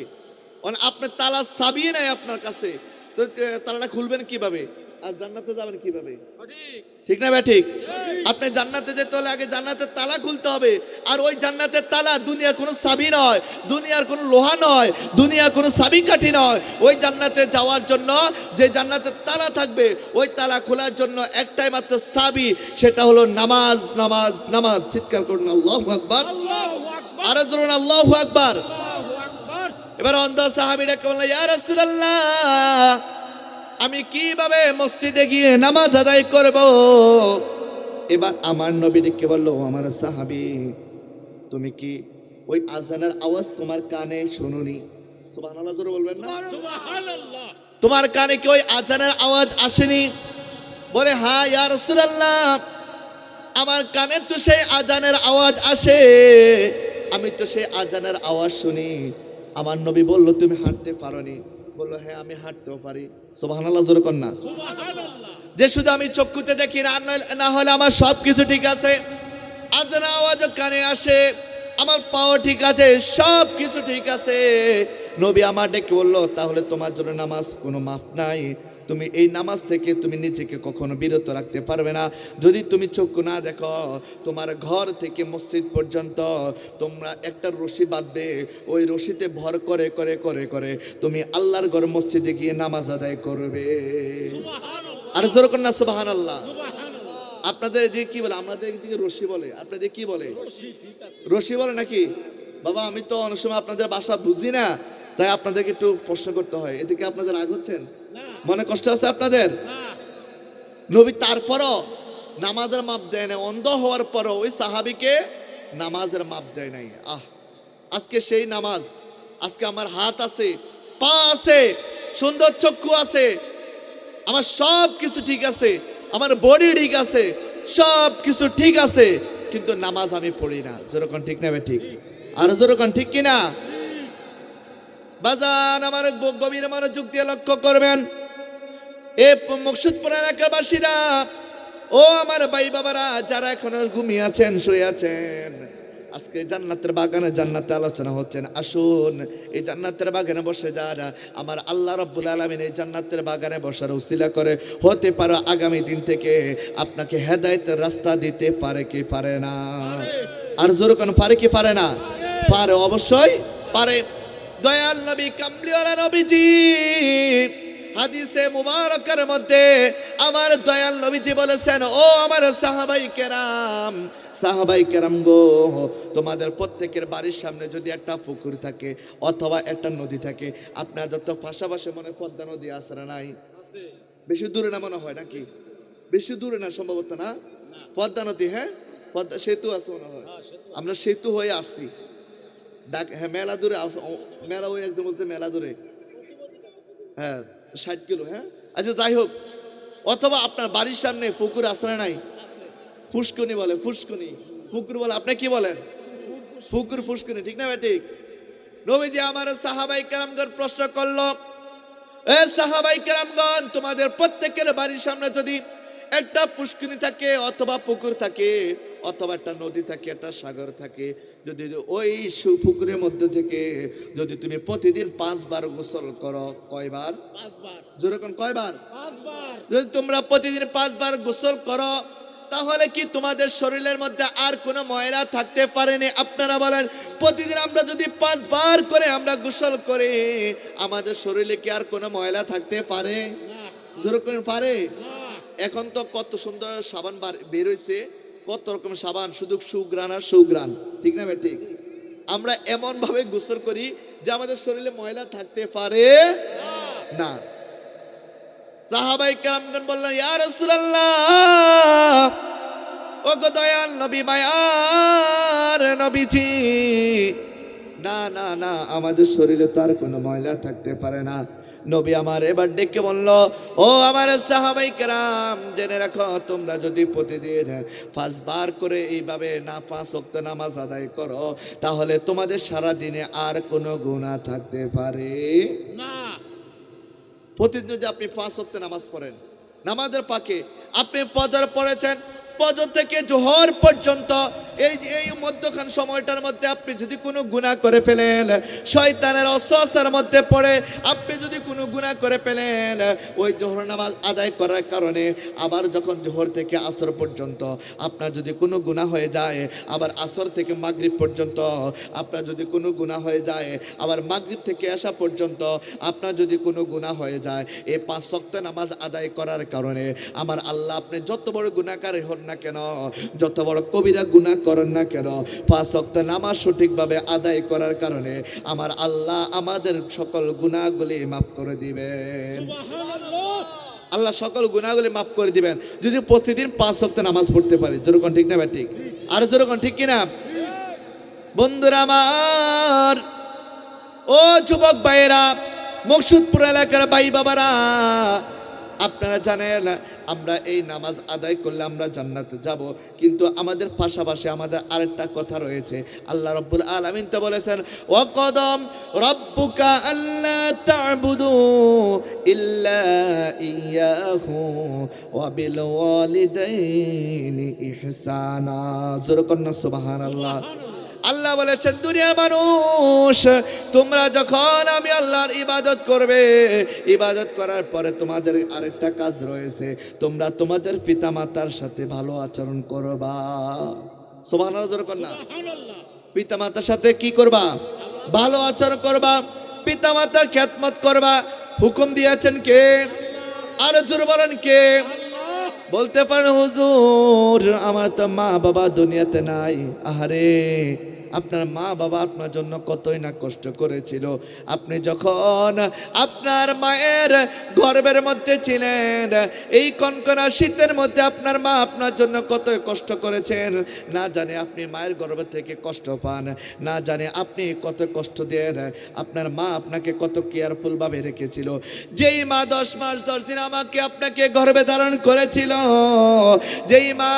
আপনার তালা চাবি নাই আপনার কাছে, তো তালাটা খুলবেন কিভাবে? আর জান্নাতে যাবেন কিভাবে? ঠিক না ভাই? ঠিক। আপনি জান্নাতে যেতে হলে আগে জান্নাতের তালা খুলতে হবে। আর ওই জান্নাতের তালা দুনিয়ার কোনো চাবি নয়, দুনিয়ার কোনো লোহা নয়, দুনিয়ার কোনো চাবি কাঠি নয়। ওই জান্নাতে যাওয়ার জন্য যে জান্নাতের তালা থাকবে, ওই তালা খোলার জন্য একটাই মাত্র চাবি, সেটা হলো নামাজ, নামাজ, নামাজ। চিৎকার করুন আল্লাহু আকবার, আরো জোরে আল্লাহু আকবার। এবার অন্ধ সাহাবীরা বলল, ইয়া রাসূলুল্লাহ, আমি কিভাবে মসজিদে গিয়ে নামাজ আদায় করব? এবার আমার নবী ডেকে বলল, আমার সাহাবী, তুমি কি ওই আজানের আওয়াজ তোমার কানে শুনুনি? সুবহানাল্লাহ জোরে বলবেন না? সুবহানাল্লাহ। তোমার কানে কি ওই আজানের আওয়াজ আসেনি? বলে, হ্যাঁ ইয়া রাসূলুল্লাহ, আমার কানে তো সেই আজানের আওয়াজ আসে, আমি তো সেই আজানের আওয়াজ শুনি। আমার নবী বলল, তুমি হাঁটতে পারোনি? বললো, হ্যাঁ আমি হাঁটতেও পারি। সুবহানাল্লাহ জোরে কর না। সুবহানাল্লাহ। যে শুধু আমি চক্ষুতে দেখি না হলে আমার সব কিছু ঠিক আছে, আজানের আওয়াজও কানে আসে, আমার পাও ঠিক আছে, সব কিছু ঠিক আছে। নবী আমার ডেকে বললো, তাহলে তোমার জন্য নামাজ কোনো মাফ নাই, তুমি এই নামাজ থেকে তুমি নিজেকে কখনো বিরত রাখতে পারবে না। যদি তুমি চক্ষু না দেখো, তোমার ঘর থেকে মসজিদ পর্যন্ত তোমরা একটা রশি বাঁধবে, ওই রশিতে ভর করে করে করে করে তুমি আল্লাহর ঘর মসজিদে গিয়ে নামাজ আদায় করবে। আর জোরে কর না সুবহানাল্লাহ। আপনাদের এদিকে কি বলে? আমাদের এদিকে রশি বলে, আপনাদের কি বলে? রশি বলে নাকি? বাবা আমি তো অনেক সময় আপনাদের ভাষা বুঝি না, তাই আপনাদেরকে একটু প্রশ্ন করতে হয়। এদিকে আপনাদের রাগ হচ্ছেন? মনে কষ্ট আছে আপনাদের? নবী তারপরও নামাজের মাপ দেয় নাই, অন্ধ হওয়ার পরও ওই সাহাবীকে নামাজের মাপ দেয় নাই। আজকে সেই নামাজ, আজকে আমার হাত আছে, পা আছে, সুন্দর চক্ষু আছে, আমার সব কিছু ঠিক আছে, আমার বডি ঠিক আছে, সব কিছু ঠিক আছে, কিন্তু নামাজ আমি পড়ি না। যেরকম ঠিক না? ঠিক। আর যেরকম ঠিক কিনা? বাজান আমার গভীর মনোযোগ দিয়ে লক্ষ্য করবেন, এ মকসুদপুর এলাকাবাসীরা, ও আমার ভাই বাবারা, যারা এখনো ঘুমিয়ে আছেন, শুয়ে আছেন, আজকে জান্নাতের বাগানে জান্নাতে আলোচনা হচ্ছেন। আসুন এই জান্নাতের বাগানে বসে যারা আমার আল্লাহ রাব্বুল আলামিন এই জান্নাতের বাগানে বসার উসিলা করে হতে পারে আগামী দিন থেকে আপনাকে হেদায়েতের রাস্তা দিতে পারে কি পারে না? আর জোরে কোন পারে কি পারে না? পারে, অবশ্যই পারে। দয়াল নবী কামলিওয়ালা নবীজি হাদিসে মুবারকের মধ্যে আমার দয়াল নবীজি বলেছেন, ও আমার সাহাবাই কেরাম গো, তোমাদের প্রত্যেকের বাড়ির সামনে যদি একটা পুকুর থাকে অথবা একটা নদী থাকে, আপনার যত পাশাপাশি মনে পদ্মা নদী আছে না? নাই, বেশি দূরে না মনে হয়, নাকি বেশি দূরে না সম্ভবত, না পদ্মা নদী, হ্যাঁ পদ্মা সেতু আছে মনে হয়, আমরা সেতু হয়ে আসছি। হ্যাঁ মেলা দূরে, মেলা ওই একদম বলতে মেলা দূরে, হ্যাঁ 60 কিলো, হ্যাঁ আচ্ছা যাই হোক। অথবা আপনার বাড়ির সামনে পুকুর আছে না? নাই, ফুসকুনি বলে, ফুসকুনি পুকুর বলে, আপনি কি বলেন? পুকুর ফুসকুনি, ঠিক না ভাই? ঠিক। নবীজি আমার সাহাবাই কেরামগণ প্রশ্ন করলো, এ সাহাবাই কেরামগণ, তোমাদের প্রত্যেকের বাড়ির সামনে যদি একটা পুষ্করিণী থাকে অথবা পুকুর থাকে অথবা একটা নদী থাকে, একটা সাগর থাকে, যদি ওই পুকুরের মধ্যে থেকে যদি তুমি প্রতিদিন 5 বার গোসল করো, কয়বার? 5 বার। যেরকম কয়বার? 5 বার। যদি তোমরা প্রতিদিন 5 বার গোসল করো, তাহলে কি তোমাদের শরীরের মধ্যে আর কোনো ময়লা থাকতে পারেনি? আপনারা বলেন, প্রতিদিন আমরা যদি 5 বার করে আমরা গোসল করি, আমাদের শরীরে কি আর কোনো ময়লা থাকতে পারে? যেরকম পারে। এখন তো কত সুন্দর সাবান বের হয়েছে, কত রকম সাবান, শুধু সুগ্রান আর সুগ্রান, ঠিক না ভাই? ঠিক। আমরা এমন ভাবে গোসল করি যে আমাদের শরীরে ময়লা থাকতে পারে না। সাহাবাই কেরামগণ বললেন, ইয়া রাসূলুল্লাহ, ও গো দয়াল নবী, মায়ার নবীজি, না না না, আমাদের শরীরে তার কোনো ময়লা থাকতে পারে না। নবী আমার এবার ডেকে বলল, ও আমার সাহাবাই কেরাম, জেনে রাখো, তোমরা যদি প্রতিদিন 5 বার করে এইভাবে না 5 ওয়াক্ত নামাজ আদায় করো, তাহলে তোমাদের সারা দিনে আর কোনো গুনাহ থাকতে পারে না। প্রতিদিন যদি আপনি 5 ওয়াক্ত নামাজ পড়েন, নামাজের পাকে আপনি ফজর পড়েছেন, ফজর থেকে জোহর পর্যন্ত এই মধ্যখান সময়টার মধ্যে আপনি যদি কোনো গুনাহ করে ফেলেন, শয়তানের ওয়াসওয়াসার মধ্যে পড়ে আপনি যদি কোনো গুনাহ করে ফেলেন, ওই জোহর নামাজ আদায় করার কারণে আবার যখন জোহর থেকে আসর পর্যন্ত আপনার যদি কোনো গুনাহ হয়ে যায়, আবার আসর থেকে মাগরিব পর্যন্ত আপনার যদি কোনো গুনাহ হয়ে যায়, আবার মাগরিব থেকে এশা পর্যন্ত আপনার যদি কোনো গুনাহ হয়ে যায়, এই 5 ওয়াক্ত নামাজ আদায় করার কারণে আমার আল্লাহ, আপনি যত বড় গুনাহকারী হন না কেন, যত বড় কবিরা গুনাহ করেন না কেন, 5 ওয়াক্ত নামাজ সঠিকভাবে আদায় করার কারণে আমার আল্লাহ আমাদের সকল গুনাহগুলি মাফ করে দিবেন। সুবহানাল্লাহ। আল্লাহ সকল গুনাহগুলি মাফ করে দিবেন যদি প্রতিদিন 5 ওয়াক্ত নামাজ পড়তে পারি। যেরকম ঠিক না ভাই? ঠিক। আর যেরকম ঠিক কিনা? বন্ধুরা আমার, ও যুবক ভাইয়েরা, মকসুদপুর এলাকার ভাই বাবারা, আপনারা জানেন আমরা এই নামাজ আদায় করলে আমরা জান্নাতে যাব, কিন্তু আমাদের পাশাপাশি আমাদের আরেকটা কথা রয়েছে। আল্লাহ রাব্বুল আলামিন তো বলেছেন, ওয়া কদম রাব্বুকা আল্লা তা'বুদু ইল্লা ইয়াহু ওয়া বিল ওয়ালিদাইনি ইহসানা। জোরে কন্না সুবহানাল্লাহ। আল্লাহ বলেছেন, দুনিয়ার মানুষ, তোমরা যখন আমি আল্লাহর ইবাদত করবে, ইবাদত করার পরে তোমাদের আরেকটা কাজ রয়েছে, তোমরা তোমাদের পিতামাতার সাথে ভালো আচরণ করবা। সুবহানাল্লাহ। সুবহানাল্লাহ। পিতামাতার সাথে কি করবা? ভালো আচরণ করবা, পিতামাতার খেদমত করবা। হুকুম দিয়েছেন কে? আর জোরে বলেন কে? বলতে পারেন, হুজুর আমার তো মা বাবা দুনিয়াতে নাই। আহারে, আপনার মা বাবা আপনার জন্য কতই না কষ্ট করেছিল। আপনি যখন আপনার মায়ের গর্ভের মধ্যে ছিলেন, এই কনকনা শীতের মধ্যে আপনার মা আপনার জন্য কত কষ্ট করেছেন। না জানে আপনি মায়ের গর্ভ থেকে কষ্ট পান, না জানে আপনি কত কষ্ট দেন। আপনার মা আপনাকে কত কেয়ারফুলভাবে রেখেছিল। যেই মা 10 মাস 10 দিন আমাকে আপনাকে গর্ভে ধারণ করেছিল, যেই মা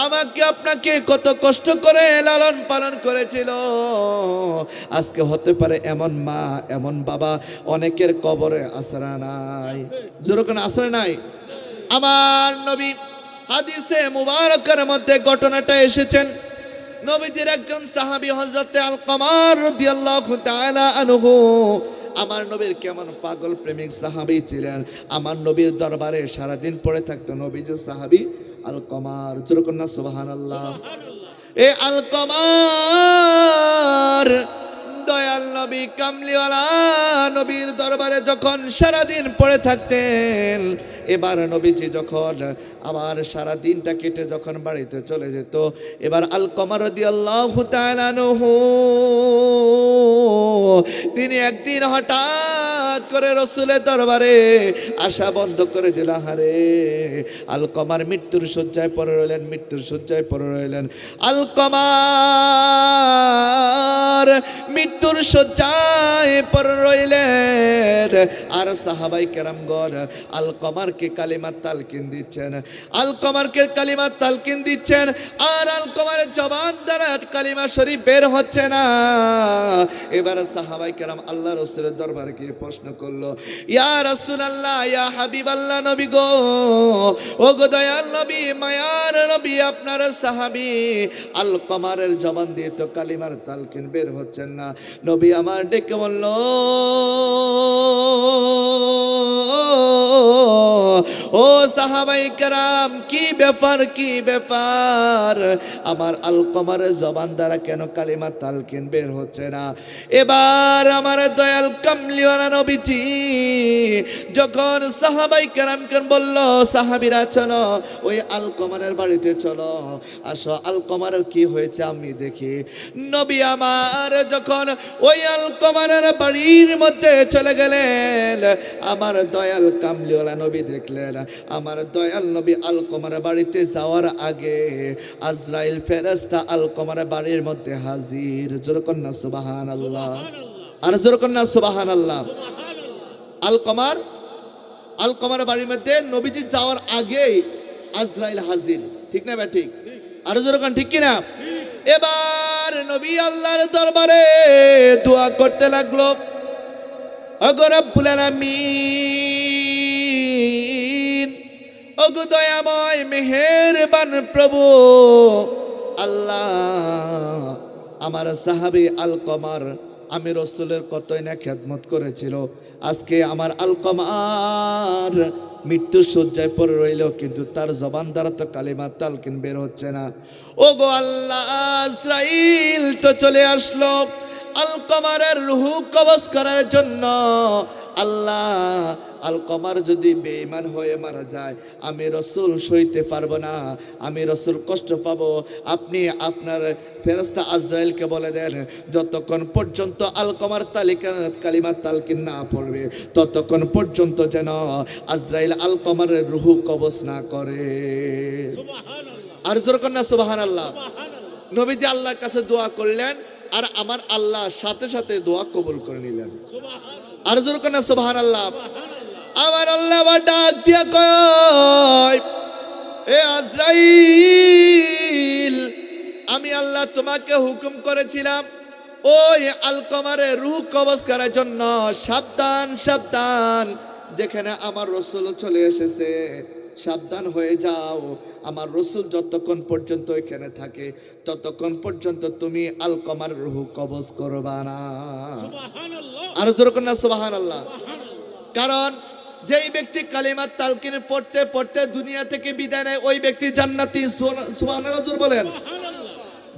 আমাকে আপনাকে কত কষ্ট করে লালন পালন করেছিল, আজকে হতে পারে এমন মা এমন বাবা অনেকের কবরে আশ্রয় নাই। যেরকম আশ্রয় নাই। আমার নবী হাদিসে মুবারকের মধ্যে ঘটনাটা এসেছেন। নবীজির একজন সাহাবী হযরতে আলকামা রাদিয়াল্লাহু তাআলা আনহু, আমার নবীর কেমন পাগল প্রেমিক সাহাবী ছিলেন। আমার নবীর দরবারে সারাদিন পড়ে থাকতো নবীজির সাহাবী আলকামার। জোরে কন্যা সুবহানাল্লাহ। এ আলকামার দয়াল নবী কামলিওয়ালা নবীর দরবারে যখন সারাদিন পড়ে থাকতেন, এবার নবীজি যখন আবার সারা দিনটা কেটে যখন বাড়িতে চলে যেত, এবার আলকামা রাদিয়াল্লাহু তাআলা আনহু তিনি একদিন হঠাৎ করে রাসূলের দরবারে আসা বন্ধ করে দিল। হারে আলকামার মৃত্যুর শয্যায় পড়ে রইলেন, মৃত্যুর শয্যায় পড়ে রইলেন। আলকামার মৃত্যুর শয্যায় পড়ে রইলেন, আর সাহাবাই কেরামগণ আলকামারকে কালিমাত তালকিন দিচ্ছেন, আলকামারকে কালিমাত তালকিন দিচ্ছেন, আর আলকামারের জবান দ্বারা কালিমা শরীফ বের হচ্ছে না। এবার সাহাবাই কেরাম আল্লাহ রাসূলের দরবারে গিয়ে প্রশ্ন করলো, ইয়া রাসূলুল্লাহ, ইয়া হাবিবাল্লাহ, নবী গো, ও গো দয়াল নবী, মায়ার নবী, আপনার সাহাবী আলকামারের জবান দিয়ে তো কালিমার তালকিন বের হচ্ছেন না। নবী আমার ডেকে বলল, ও সাহাবাই কেরাম, কি ব্যাপার, কি ব্যাপার, আমার আলকামারের জবান দ্বারা কেন কালিমা তালকিন বের হচ্ছে না? এবার আমার দয়াল কামলিওয়ালা নবীজি যখন সাহাবাই কেরামকে বলল, সাহাবীরা চলো ওই আলকামারের বাড়িতে চলো, আসো আলকামারের কি হয়েছে আমি দেখি। নবী আমার যখন ওই আলকামারের বাড়ির মধ্যে চলে গেলেন, আমার দয়াল কামলিওয়ালা নবী দেখলেন, আমার দয়াল নবী আলকামার বাড়িতে যাওয়ার আগে আজরাইল ফেরেশতা আলকামার বাড়ির মধ্যে হাজির। জোরে কন্যা সুবহানাল্লাহ, আর জোরে কন্যা সুবহানাল্লাহ। আলকামার বাড়ির মধ্যে নবীজি যাওয়ার আগে আজরাইল হাজির, ঠিক না ভাই? ঠিক, আর জোরে কন্যা ঠিক কিনা? এবার নবী আল্লাহর দরবারে দোয়া করতে লাগলো, ওগো রব্বুল আলামিন, ওগো দয়াময় মেহেরবান প্রভু আল্লাহ, আমার সাহাবী আলকামার আমি রাসূলের কতই না খেদমত করেছিল, আজকে আমার আলকামার মৃত্যু শয্যায় পড়ে রইল, কিন্তু তার জবান দ্বারা তো কালিমা তালকিন বের হচ্ছে না। ওগো আল্লাহ, আজরাইল তো চলে আসলো আলকামারের রূহ কবজ করার জন্য। আল্লাহ, আলকামার যদি বেঈমান হয়ে মারা যায়, আমি রাসূল সইতে পারবো না, আমি রাসূল কষ্ট পাবো। আপনি আপনার ফেরেশতা আজরাইলকে বলে দেন, যতক্ষণ পর্যন্ত আলকামার কালিমা তালকিন না পড়বে, ততক্ষণ পর্যন্ত যেন আজরাইল আলকামার রূহ কবজ না করে। আর জোরে কন্যা সুবহানাল্লাহ। নবীজি আল্লাহর কাছে দোয়া করলেন, আর আমার আল্লাহ সাথে সাথে দোয়া কবুল করে নিলেন। আর জোরে কন্যা সুবহানাল্লাহ। আমার আল্লাহ ডাক দিয়া কয়, এ আজরাইল, আমি আল্লাহ তোমাকে হুকুম করেছিলাম ওই আলকামারে রূহ কবজ করার জন্য। সাবধান, সাবধান, যেখানে আমার রাসূল চলে এসেছে সাবধান হয়ে যাও। আমার রাসূল যতক্ষণ পর্যন্ত এখানে থাকে ততক্ষণ পর্যন্ত তুমি আলকামার রূহ কবজ করবা না। আর জোরে কন্যা সুবহানাল্লাহ। কারণ যেই ব্যক্তি কালিমা তালকিন পড়তে পড়তে দুনিয়া থেকে বিদায় নেয়, ওই ব্যক্তি জান্নাতি। সুবহানাল্লাহ জোরে বলেন।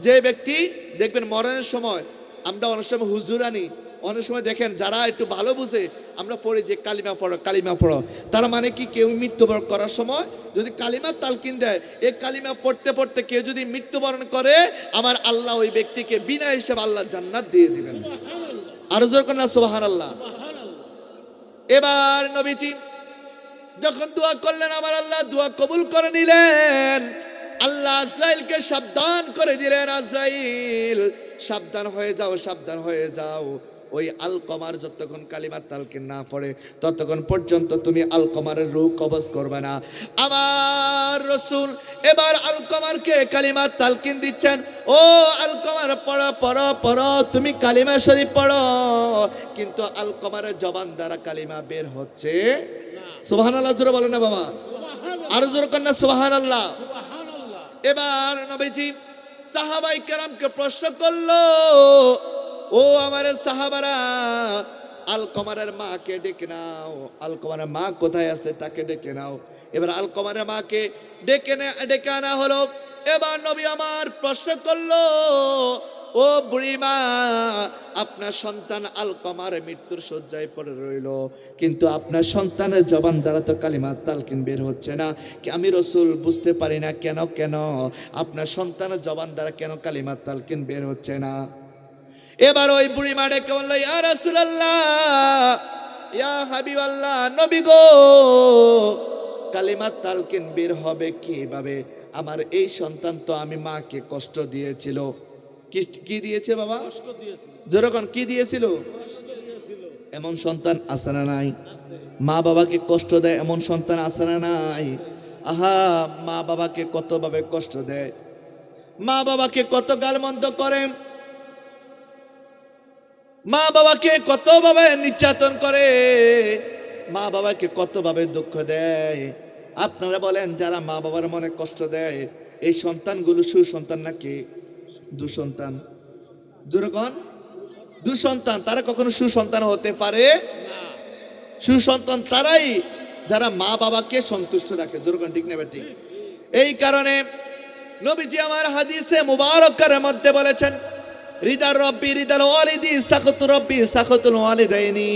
যে ব্যক্তি দেখবেন মরণের সময়, আমরা অনেক সময় হুজুর আনি, অনেক সময় দেখেন যারা একটু ভালো বুঝে আমরা পড়ি যে কালিমা পড়ো, কালিমা পড়ো। তার মানে কি, কেউ মৃত্যুবরণ করার সময় যদি কালিমা তালকিন দেয়, এই কালিমা পড়তে পড়তে কেউ যদি মৃত্যুবরণ করে, আমার আল্লাহ ওই ব্যক্তিকে বিনা হিসেবে আল্লাহ জান্নাত দিয়ে দিবেন। আর জোরে কন্যা সুবহানাল্লাহ। এবার নবীজি যখন দোয়া করলেন, আমার আল্লাহ দোয়া কবুল করে নিলেন। আল্লাহ আজরাইলকে সাবধান করে দিলেন, আজরাইল সাবধান হয়ে যাও, সাবধান হয়ে যাও। ওই আলকামার যতক্ষণ কালিমা তালকিন না পড়ে ততক্ষণ পর্যন্ত তুমি আলকামারের রূহ কবজ করবে না। আমার রাসূল এবার আলকামারকে কালিমা তালকিন দিচ্ছেন, ও আলকামার পড়ো পড়ো পড়ো, তুমি কালিমা শরীফ পড়ো। কিন্তু আলকামারের জবান দ্বারা কালিমা বের হচ্ছে। সুবহানাল্লাহ জোরে বলেন না বাবা। আরো জোরে কন্যা সুবহানাল্লাহ। এবার নবীজি সাহাবাই কেরামকে প্রশ্ন করলো, ও আমার সাহাবারা, আলকমারের মাকে ডেকে নাও, আলকমারের মা কোথায় আছে তাকে ডেকে নাও। এবার আলকমারের মাকে ডেকে আনা হলো। এবার নবী আমার প্রশ্ন করলো, ও বুড়িমা, আপনার সন্তান আলকমার মৃত্যুর শয্যায় পড়ে রইল, কিন্তু আপনার সন্তানের জবান দ্বারা তো কালিমাত তালকিন বের হচ্ছে না। আমি রাসূল বুঝতে পারি না কেন কেন আপনার সন্তানের জবান দ্বারা কেন কালিমাত তালকিন বের হচ্ছে না। এবার ওই বুড়িমা ডেকে বলল, ইয়া রাসূলুল্লাহ, ইয়া হাবিবাল্লাহ, নবী গো, কালিমাত তালকিন বের হবে কিভাবে? আমার এই সন্তান তো আমি মাকে কষ্ট দিয়েছিল। কি দিয়েছে বাবা? কষ্ট দিয়েছিল। যেরকম কি দিয়েছিল? এমন সন্তান আছে না নাই? মা বাবাকে কষ্ট দেয় এমন সন্তান আছে না নাই? আহা, মা বাবাকে কতভাবে কষ্ট দেয়, মা বাবাকে কত গালমন্দ করে, মা বাবাকে কতভাবে নির্যাতন করে, মা বাবাকে কতভাবে দুঃখ দেয়। আপনারা বলেন, যারা মা বাবার মনে কষ্ট দেয় এই সন্তানগুলো সুসন্তান নাকি দুঃসন্তান? যেরকম দুঃসন্তান, তারা কখনো সুসন্তান হতে পারে না। সুসন্তান তারাই যারা মা বাবাকে সন্তুষ্ট রাখে। যেরকম ঠিক না বেটি? এই কারণে নবীজি আমার হাদিসে মুবারকের মধ্যে বলেছেন, রিদার রব্বি রিদাল ওয়ালিদি সাখাতু রব্বি সাখাতুল ওয়ালিদাইনি,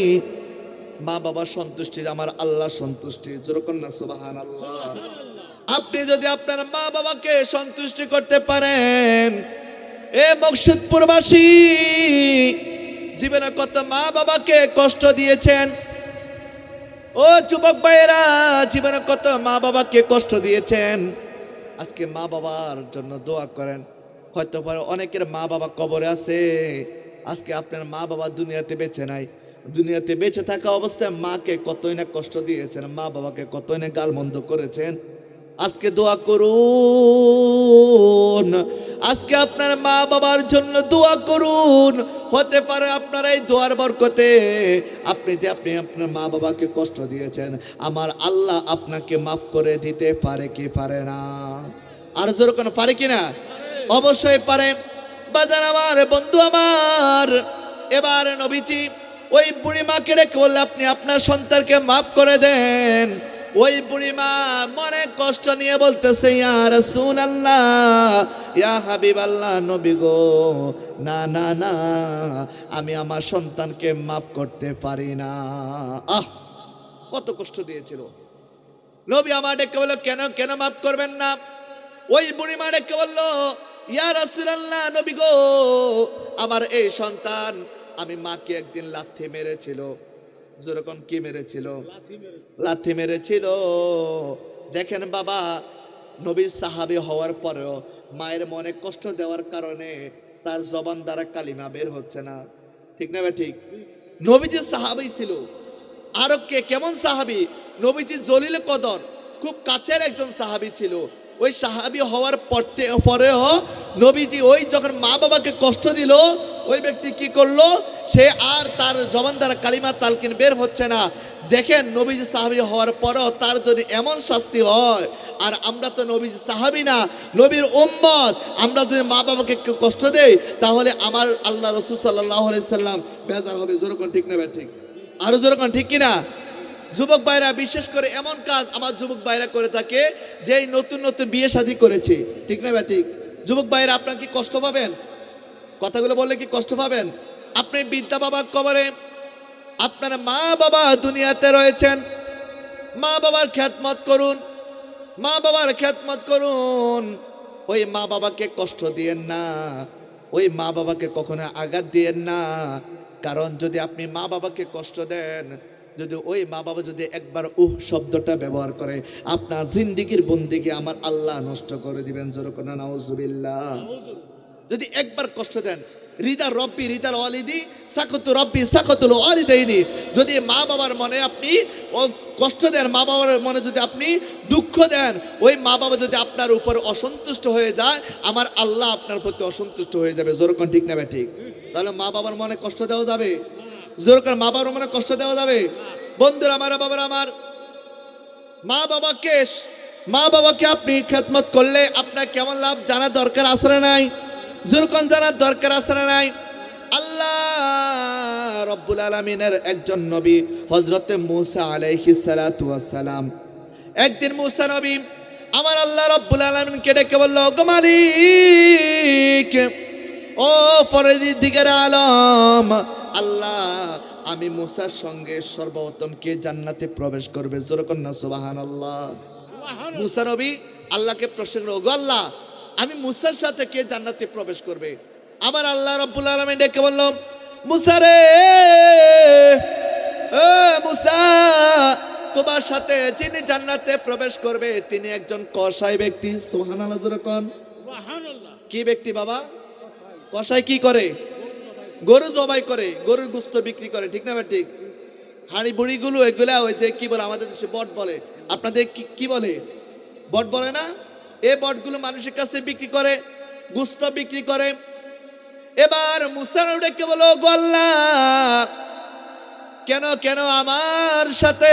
মা বাবার সন্তুষ্টি আমার আল্লাহ সন্তুষ্টি। যেরকম না সুবহানাল্লাহ। আপনি যদি আপনার মা বাবাকে সন্তুষ্টি করতে পারেন, এ মকসুদপুরবাসী, জীবনে কত মা বাবাকে কষ্ট দিয়েছেন, ও যুবক ভাইয়েরা, জীবনে কত মা বাবাকে কষ্ট দিয়েছেন। আজকে মা বাবার জন্য দোয়া করেন। হয়তো অনেকের মা বাবা কবরে আছে, আজকে আপনার মা বাবা দুনিয়াতে বেঁচে নাই। দুনিয়াতে বেঁচে থাকা অবস্থায় মাকে কতই না কষ্ট দিয়েছেন, মা বাবাকে কতই না গালমন্দ করেছেন। আজকে দোয়া করুন, আজকে আপনার মা বাবার জন্য দোয়া করুন। হতে পারে আপনার এই দোয়ার বরকতে আপনি আপনার মা বাবাকে কষ্ট দিয়েছেন, আমার আল্লাহ আপনাকে মাফ করে দিতে পারে কি পারে না? আর জোর কোনো পারে কিনা? অবশ্যই পারে। বাজার আমার, বন্ধু আমার, এবার নবীজি ওই বুড়ি মাকে ডেকে বললে, আপনি আপনার সন্তানকে মাফ করে দেন। ওই বুড়িমা মনে কষ্ট নিয়ে বলতেছে, ইয়া রাসূলুল্লাহ, ইয়া হাবিবাল্লাহ, নবী গো, না না না, আমি আমার সন্তানকে মাফ করতে পারি না। আহ, কত কষ্ট দিয়েছিল। নবী আমার ডেকে বলল, কেন কেন মাফ করবেন না? ওই বুড়িমা ডেকে বলল, ইয়া রাসূলুল্লাহ, নবী গো, আমার এই সন্তান আমি মাকে একদিন লাথি মেরেছিল। যেরকম কি মেরেছিল? লাথি মেরেছিল। দেখেন বাবা, নবী সাহাবী হওয়ার পরেও মায়ের মনে কষ্ট দেওয়ার কারণে তার জবান দ্বারা কালিমা বের হচ্ছে না। ঠিক না ভাই? ঠিক। নবীজি সাহাবী ছিল। আর কে কেমন সাহাবী? নবীজি জলিল কদর, খুব কাছের একজন সাহাবী ছিল। ওই সাহাবী হওয়ার পরেও নবীজি ওই যখন মা বাবাকে কষ্ট দিল, ওই ব্যক্তি কি করলো? সে আর তার জবান দ্বারা কালিমা তালকিন বের হচ্ছে না। দেখেন, নবীজি সাহাবী হওয়ার পরেও তার যদি এমন শাস্তি হয়, আর আমরা তো নবীজি সাহাবী না, নবীর উম্মত, আমরা যদি মা বাবাকে কষ্ট দেই, তাহলে আমার আল্লাহ রাসূল সাল্লাল্লাহু আলাইহি সাল্লাম বেজার হবে। যেরকম ঠিক না ভাই? ঠিক। আরো যেরকম ঠিক কিনা? যুবক ভাইরা, বিশেষ করে এমন কাজ আমার যুবক ভাইরা করে থাকে, যেই নতুন নতুন বিয়ে শাদী করেছে। ঠিক না ভাই? ঠিক। যুবক ভাইরা, আপনার কি কষ্ট পাবেন? কথাগুলো বললে কি কষ্ট পাবেন? আপনি বৃদ্ধা বাবার কবরে, আপনার মা বাবা দুনিয়াতে রয়েছেন, মা বাবার খেদমত করুন, মা বাবার খেদমত করুন। ওই মা বাবাকে কষ্ট দিয়েন না, ওই মা বাবাকে কখনো আঘাত দিয়েন না। কারণ যদি আপনি মা বাবাকে কষ্ট দেন, যদি ওই মা বাবা যদি একবার শব্দটা ব্যবহার করে, আপনার জিন্দিগির বন্দিগি আমার আল্লাহ নষ্ট করে দিবেন। যেরকম নাউজুবিল্লাহ। যদি একবার কষ্ট দেন, রিদা রব্বি রিদাল ওয়ালিদি সাখাতু রব্বি সাখাতুল ওয়ালিদাইনি, যদি মা বাবার মনে আপনি কষ্ট দেন, মা বাবার মনে যদি আপনি দুঃখ দেন, ওই মা বাবা যদি আপনার উপর অসন্তুষ্ট হয়ে যায়, আমার আল্লাহ আপনার প্রতি অসন্তুষ্ট হয়ে যাবে। যেরকম ঠিক না ভাই? ঠিক। তাহলে মা বাবার মনে কষ্ট দেওয়া যাবে? জোর করে মা বাবার মনে কষ্ট দেওয়া যাবে? বন্ধুরা আমার, বাবার আমার, মা বাবাকে আপনি খেদমত করলে আপনার কেমন লাভ জানার দরকার আছে না নাই? যেরকম জানার দরকার আছে না নাই? আল্লাহ রব্বুল আলামিনের একজন নবী হযরতে মূসা আলাইহিস সালাতু ওয়াস সালাম, একদিন মূসা নবী আমার আল্লাহ রব্বুল আলামিনকে ডেকে বলল, ওগো মালিক, ও পরদিগার আলম আল্লাহ, আমি মূসার সঙ্গে সর্বপ্রথম কে জান্নাতে প্রবেশ করবে? জোরে কর না সুবহানাল্লাহ। মূসা নবী আল্লাহকে প্রশ্ন করল, ওগো আল্লাহ, আমি মূসার সাথে কে জান্নাতে প্রবেশ করবে? আমার আল্লাহ রব্বুল আলামিন ডেকে বলল, মূসা রে, ও মূসা, তোমার সাথে যিনি জান্নাতে প্রবেশ করবে তিনি একজন কসাই ব্যক্তি। সুবহানাল্লাহ জোরে কোন। কি ব্যক্তি বাবা? কসাই কি করে? গরু জবাই করে, গরুর গোশত বিক্রি করে, ঠিক না ঠিক? হাঁড়ি বুড়িগুলো এগুলা ওই যে কি বলে, আমাদের দেশে বট বলে, আপনাদের কি বলে? বট বলে না? এই বটগুলো মানুষের কাছে বিক্রি করে, গোশত বিক্রি করে। এবার মূসা ডেকে বলো, গো আল্লাহ, কেন কেন আমার সাথে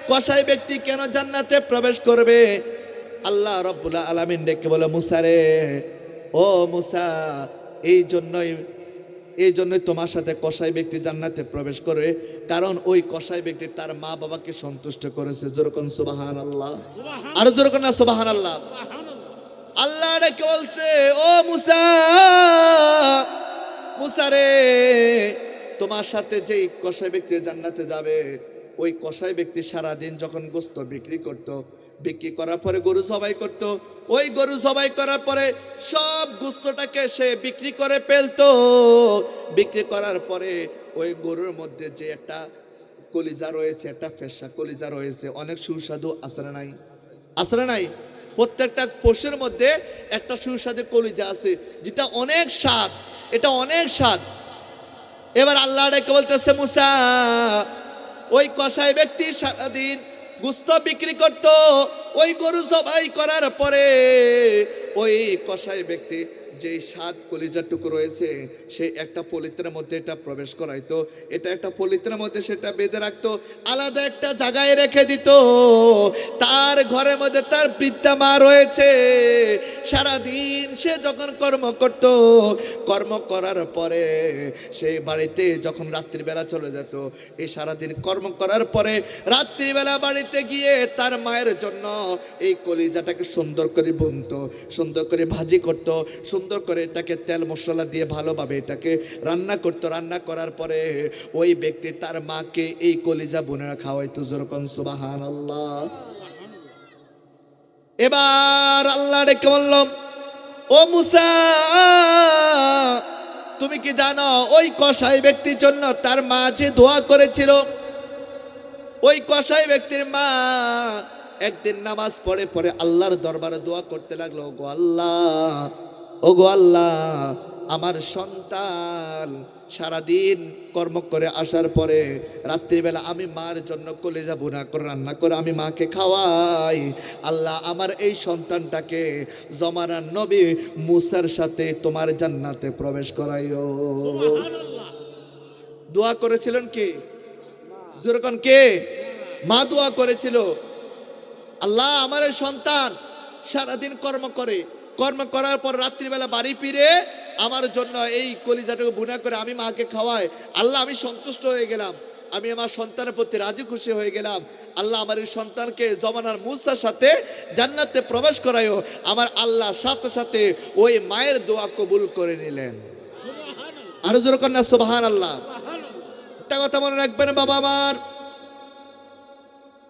কসাই ব্যক্তি কেন জান্নাতে প্রবেশ করবে? আল্লাহ রাব্বুল আলামিন ডেকে বলে, মূসা রে, ও মূসা, এই জন্যই তোমার সাথে কসাই ব্যক্তি জান্নাতে প্রবেশ করবে, কারণ ওই কসাই ব্যক্তি তার মা বাবাকে সন্তুষ্ট করেছে। যেরকম সুবহানাল্লাহ, আরো যেরকম না সুবহানাল্লাহ। আল্লাহ ডেকে বলছে, ও মূসা, মূসা রে, তোমার সাথে যেই কসাই ব্যক্তি জান্নাতে যাবে, ওই কসাই ব্যক্তি সারাদিন যখন গোশত বিক্রি করার পরে গরু জবাই করত, ওই গরু জবাই করার পরে সব গোশতটাকে সে বিক্রি করে ফেলতো। বিক্রি করার পরে ওই গরুর মধ্যে যে একটা কলিজা রয়েছে, একটা ফেসা কলিজা রয়েছে, অনেক সুস্বাদু আসরে নাই? আসরে নাই? প্রত্যেকটা পশুর মধ্যে একটা সুস্বাদু কলিজা আছে, যেটা অনেক স্বাদ, এটা অনেক স্বাদ। এবার আল্লাহ ডেকে বলতেছে, মূসা, ওই কসাই ব্যক্তি সারাদিন গোশত বিক্রি করত, ওই গরু জবাই করার পরে ওই কসাই ব্যক্তি যে স্বাদ কলিজাটুকু রয়েছে, সে একটা পলিথিনের মধ্যে এটা প্রবেশ করাইতো, এটা একটা পলিথিনের মধ্যে সেটা বেঁধে রাখতো, আলাদা একটা জায়গায় রেখে দিত। তার ঘরের মধ্যে তার বৃদ্ধা মা রয়েছে, সারাদিন সে যখন কর্ম করার পরে সেই বাড়িতে যখন রাত্রিবেলা চলে যেত, এই সারাদিন কর্ম করার পরে রাত্রিবেলা বাড়িতে গিয়ে তার মায়ের জন্য এই কলিজাটাকে সুন্দর করে বুনতো, সুন্দর করে ভাজি করত, সুন্দর করে এটাকে তেল মশলা দিয়ে ভালোভাবে এটাকে রান্না করতো। রান্না করার পরে ওই ব্যক্তি তার মাকে এই কলিজা বুনে খাওয়াইতো। যেরকম সুবহানাল্লাহ। এবার আল্লাহ ডেকে বলল, ও মূসা, তুমি কি জানো ওই কসাই ব্যক্তির জন্য তার মা যে দোয়া করেছিল, ওই কসাই ব্যক্তির মা একদিন নামাজ পড়ে আল্লাহর দরবারে দোয়া করতে লাগলো, গো আল্লাহ, ও গো আল্লাহ, আমার সন্তান সারাদিন কর্ম করে আসার পরে রাত্রিবেলা আমি মার জন্য কলিজা ভুনা করে রান্না করে আমি মাকে খাওয়াই। আল্লাহ, আমার এই সন্তানটাকে জমানার নবী মূসার সাথে তোমার জান্নাতে প্রবেশ করাইও। দোয়া করেছিলেন কে? যেরকম কে? মা দোয়া করেছিল, আল্লাহ, আমার এই সন্তান সারাদিন কর্ম করার পর রাত্রিবেলা বাড়ি ফিরে আমার জন্য এই কলিজাটাকে বুনা করে আমি মাকে খাওয়াই। আল্লাহ, আমি সন্তুষ্ট হয়ে গেলাম, আমি আমার সন্তানের প্রতি রাজি খুশি হয়ে গেলাম। আল্লাহ, আমার এই সন্তানকে জমানার মূসার সাথে জান্নাতে প্রবেশ করাইও। আমার আল্লাহ সাথে সাথে ওই মায়ের দোয়া কবুল করে নিলেন। আরো যেরকম না সুবহানাল্লাহ। একটা কথা মনে রাখবেন বাবা আমার,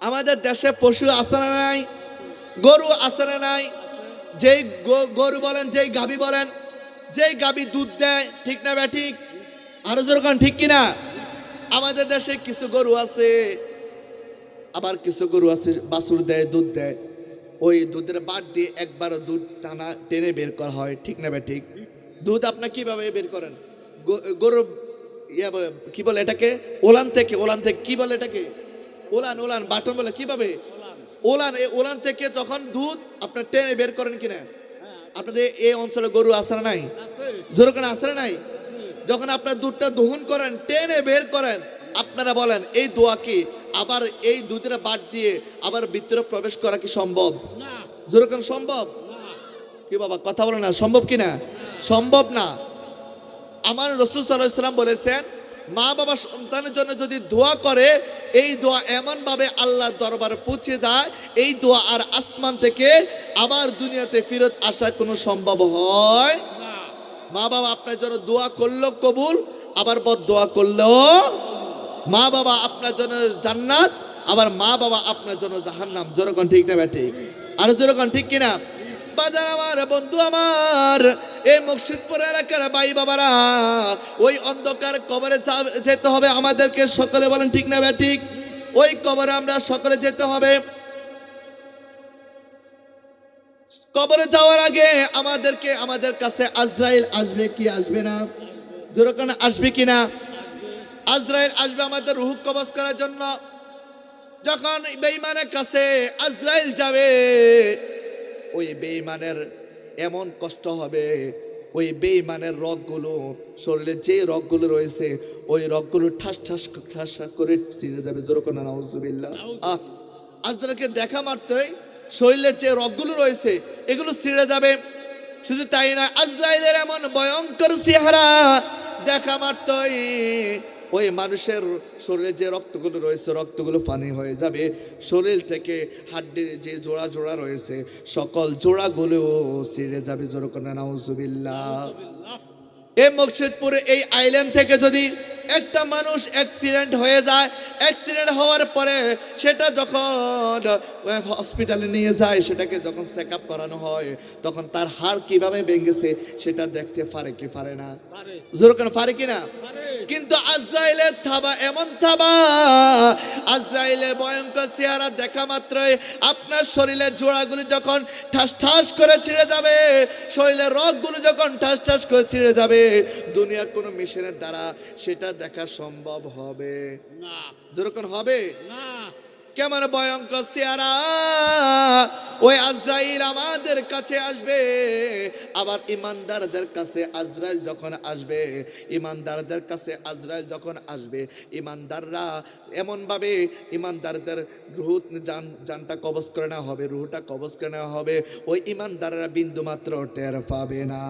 আমাদের দেশে পশু আছে না নাই? গরু আছে না নাই? যেই গরু বলেন, যেই গাভী বলেন, যেই গাভী দুধ দেয়, ঠিক না ব্যাঠিক? আরো যেরকম ঠিক কিনা? আমাদের দেশে কিছু গরু আছে, আবার কিছু গরু আছে বাছুর দেয়, দুধ দেয়, ওই দুধের বাট দিয়ে একবার দুধ টেনে বের করা হয়, ঠিক না ব্যাঠিক? দুধ আপনার কিভাবে বের করেন? গরু কি বলে এটাকে? ওলান থেকে কি বলে এটাকে? ওলান বাটন বলে, কিভাবে? ওলান থেকে যখন দুধ আপনার টেনে বের করেন কিনা? আপনাদের এই অঞ্চলে গরু আসে নাই? যেরকম আসে নাই? যখন আপনার দুধটা দহন করেন, টেনে বের করেন, আপনারা বলেন এই দোয়া কি আবার এই দুধের বাদ দিয়ে আবার ভিতরে প্রবেশ করা কি সম্ভব? না যেরকম সম্ভব না কি বাবা কথা বলে না, সম্ভব কি না? সম্ভব না। আমার রাসূল সাল্লাল্লাহু আলাইহি সাল্লাম বলেছেন, মা বাবা সন্তানের জন্য যদি দোয়া করে, এই দোয়া এমন ভাবে আল্লাহর দরবারে পৌঁছে যায়, এই দোয়া আর আসমান থেকে আবার দুনিয়াতে ফেরত আসা কোনো সম্ভব হয় না মা বাবা আপনার জন্য দোয়া করলো কবুল, আবার বদ দোয়া করলেও মা বাবা আপনার জন্য জান্নাত, আবার মা বাবা আপনার জন্য জাহান্নাম। যেরকম ঠিক না ব্যাটি? আর যেরকম ঠিক কিনা? বাজার আমার, বন্ধু আমার, এই মুর্শিদপুর এলাকার ভাই বাবারা, ওই অন্ধকার কবরে যেতে হবে আমাদেরকে। সকলে বলেন ঠিক না ব্যাঠিক? ওই কবরে আমরা সকলে যেতে হবে। কবরে যাওয়ার আগে আমাদের কাছে আজরাইল আসবে কি আসবে না? যেরকম আসবে কিনা? আজরাইল আসবে আমাদের রূহ কবজ করার জন্য। যখন বেঈমানের কাছে আজরাইল যাবে, ওই বেঈমানের এমন কষ্ট হবে, ওই বেঈমানের রগগুলো, শরীরে যে রগগুলো রয়েছে, ওই রগগুলো ঠাস ঠাস ঠাস করে ছিঁড়ে যাবে। যেরকম নাউজুবিল্লাহ। আজরাইলকে দেখা মাত্রই শরীরের যে রগগুলো রয়েছে এগুলো ছিঁড়ে যাবে। শুধু তাই না, আজরাইলের এমন ভয়ঙ্কর চেহারা দেখা মাত্রই ওই মানুষের শরীরে যে রক্তগুলো রয়েছে রক্তগুলো পানি হয়ে যাবে। শরীর থেকে হাড্ডির যে জোড়া জোড়া রয়েছে সকল জোড়াগুলো ছিঁড়ে যাবে। যেরকম নাউজুবিল্লাহ। এই মুর্শিদপুরে এই আইল্যান্ড থেকে যদি একটা মানুষ অ্যাক্সিডেন্ট হয়ে যায়, অ্যাক্সিডেন্ট হওয়ার পরে সেটা যখন হসপিটালে নিয়ে যায়, সেটাকে যখন চেক আপ করানো হয়, তখন তার হাড় কিভাবে ভেঙেছে সেটা দেখতে পারে কি পারে না? পারে যেরকম পারে কিনা? পারে কিন্তু আজরাইলের থাবা এমন থাবা, আজরাইলের ভয়ঙ্কর চেহারা দেখা মাত্রই আপনার শরীরের জোড়াগুলি যখন ঠাস ঠাস করে ছিঁড়ে যাবে, শরীরের রগগুলো যখন ঠাস ঠাস করে ছিঁড়ে যাবে, দুনিয়ার কোনো মেশিনের দ্বারা সেটা দেখা সম্ভব হবে না যেরকম হবে না কেমন ভয়ঙ্কর চেহারা। ওই আজরাইল আমাদের কাছে আসবে। আবার ইমানদারদের কাছে আজরাইল যখন আসবে, ইমানদারদের কাছে আজরাইল যখন আসবে, ইমানদাররা এমন ভাবে ইমানদারদের রুহ জানটা কবজ করে নেওয়া হবে, রুহটা কবজ করে নেওয়া হবে। ওই ইমানদাররা বিন্দু মাত্র টের পাবে না।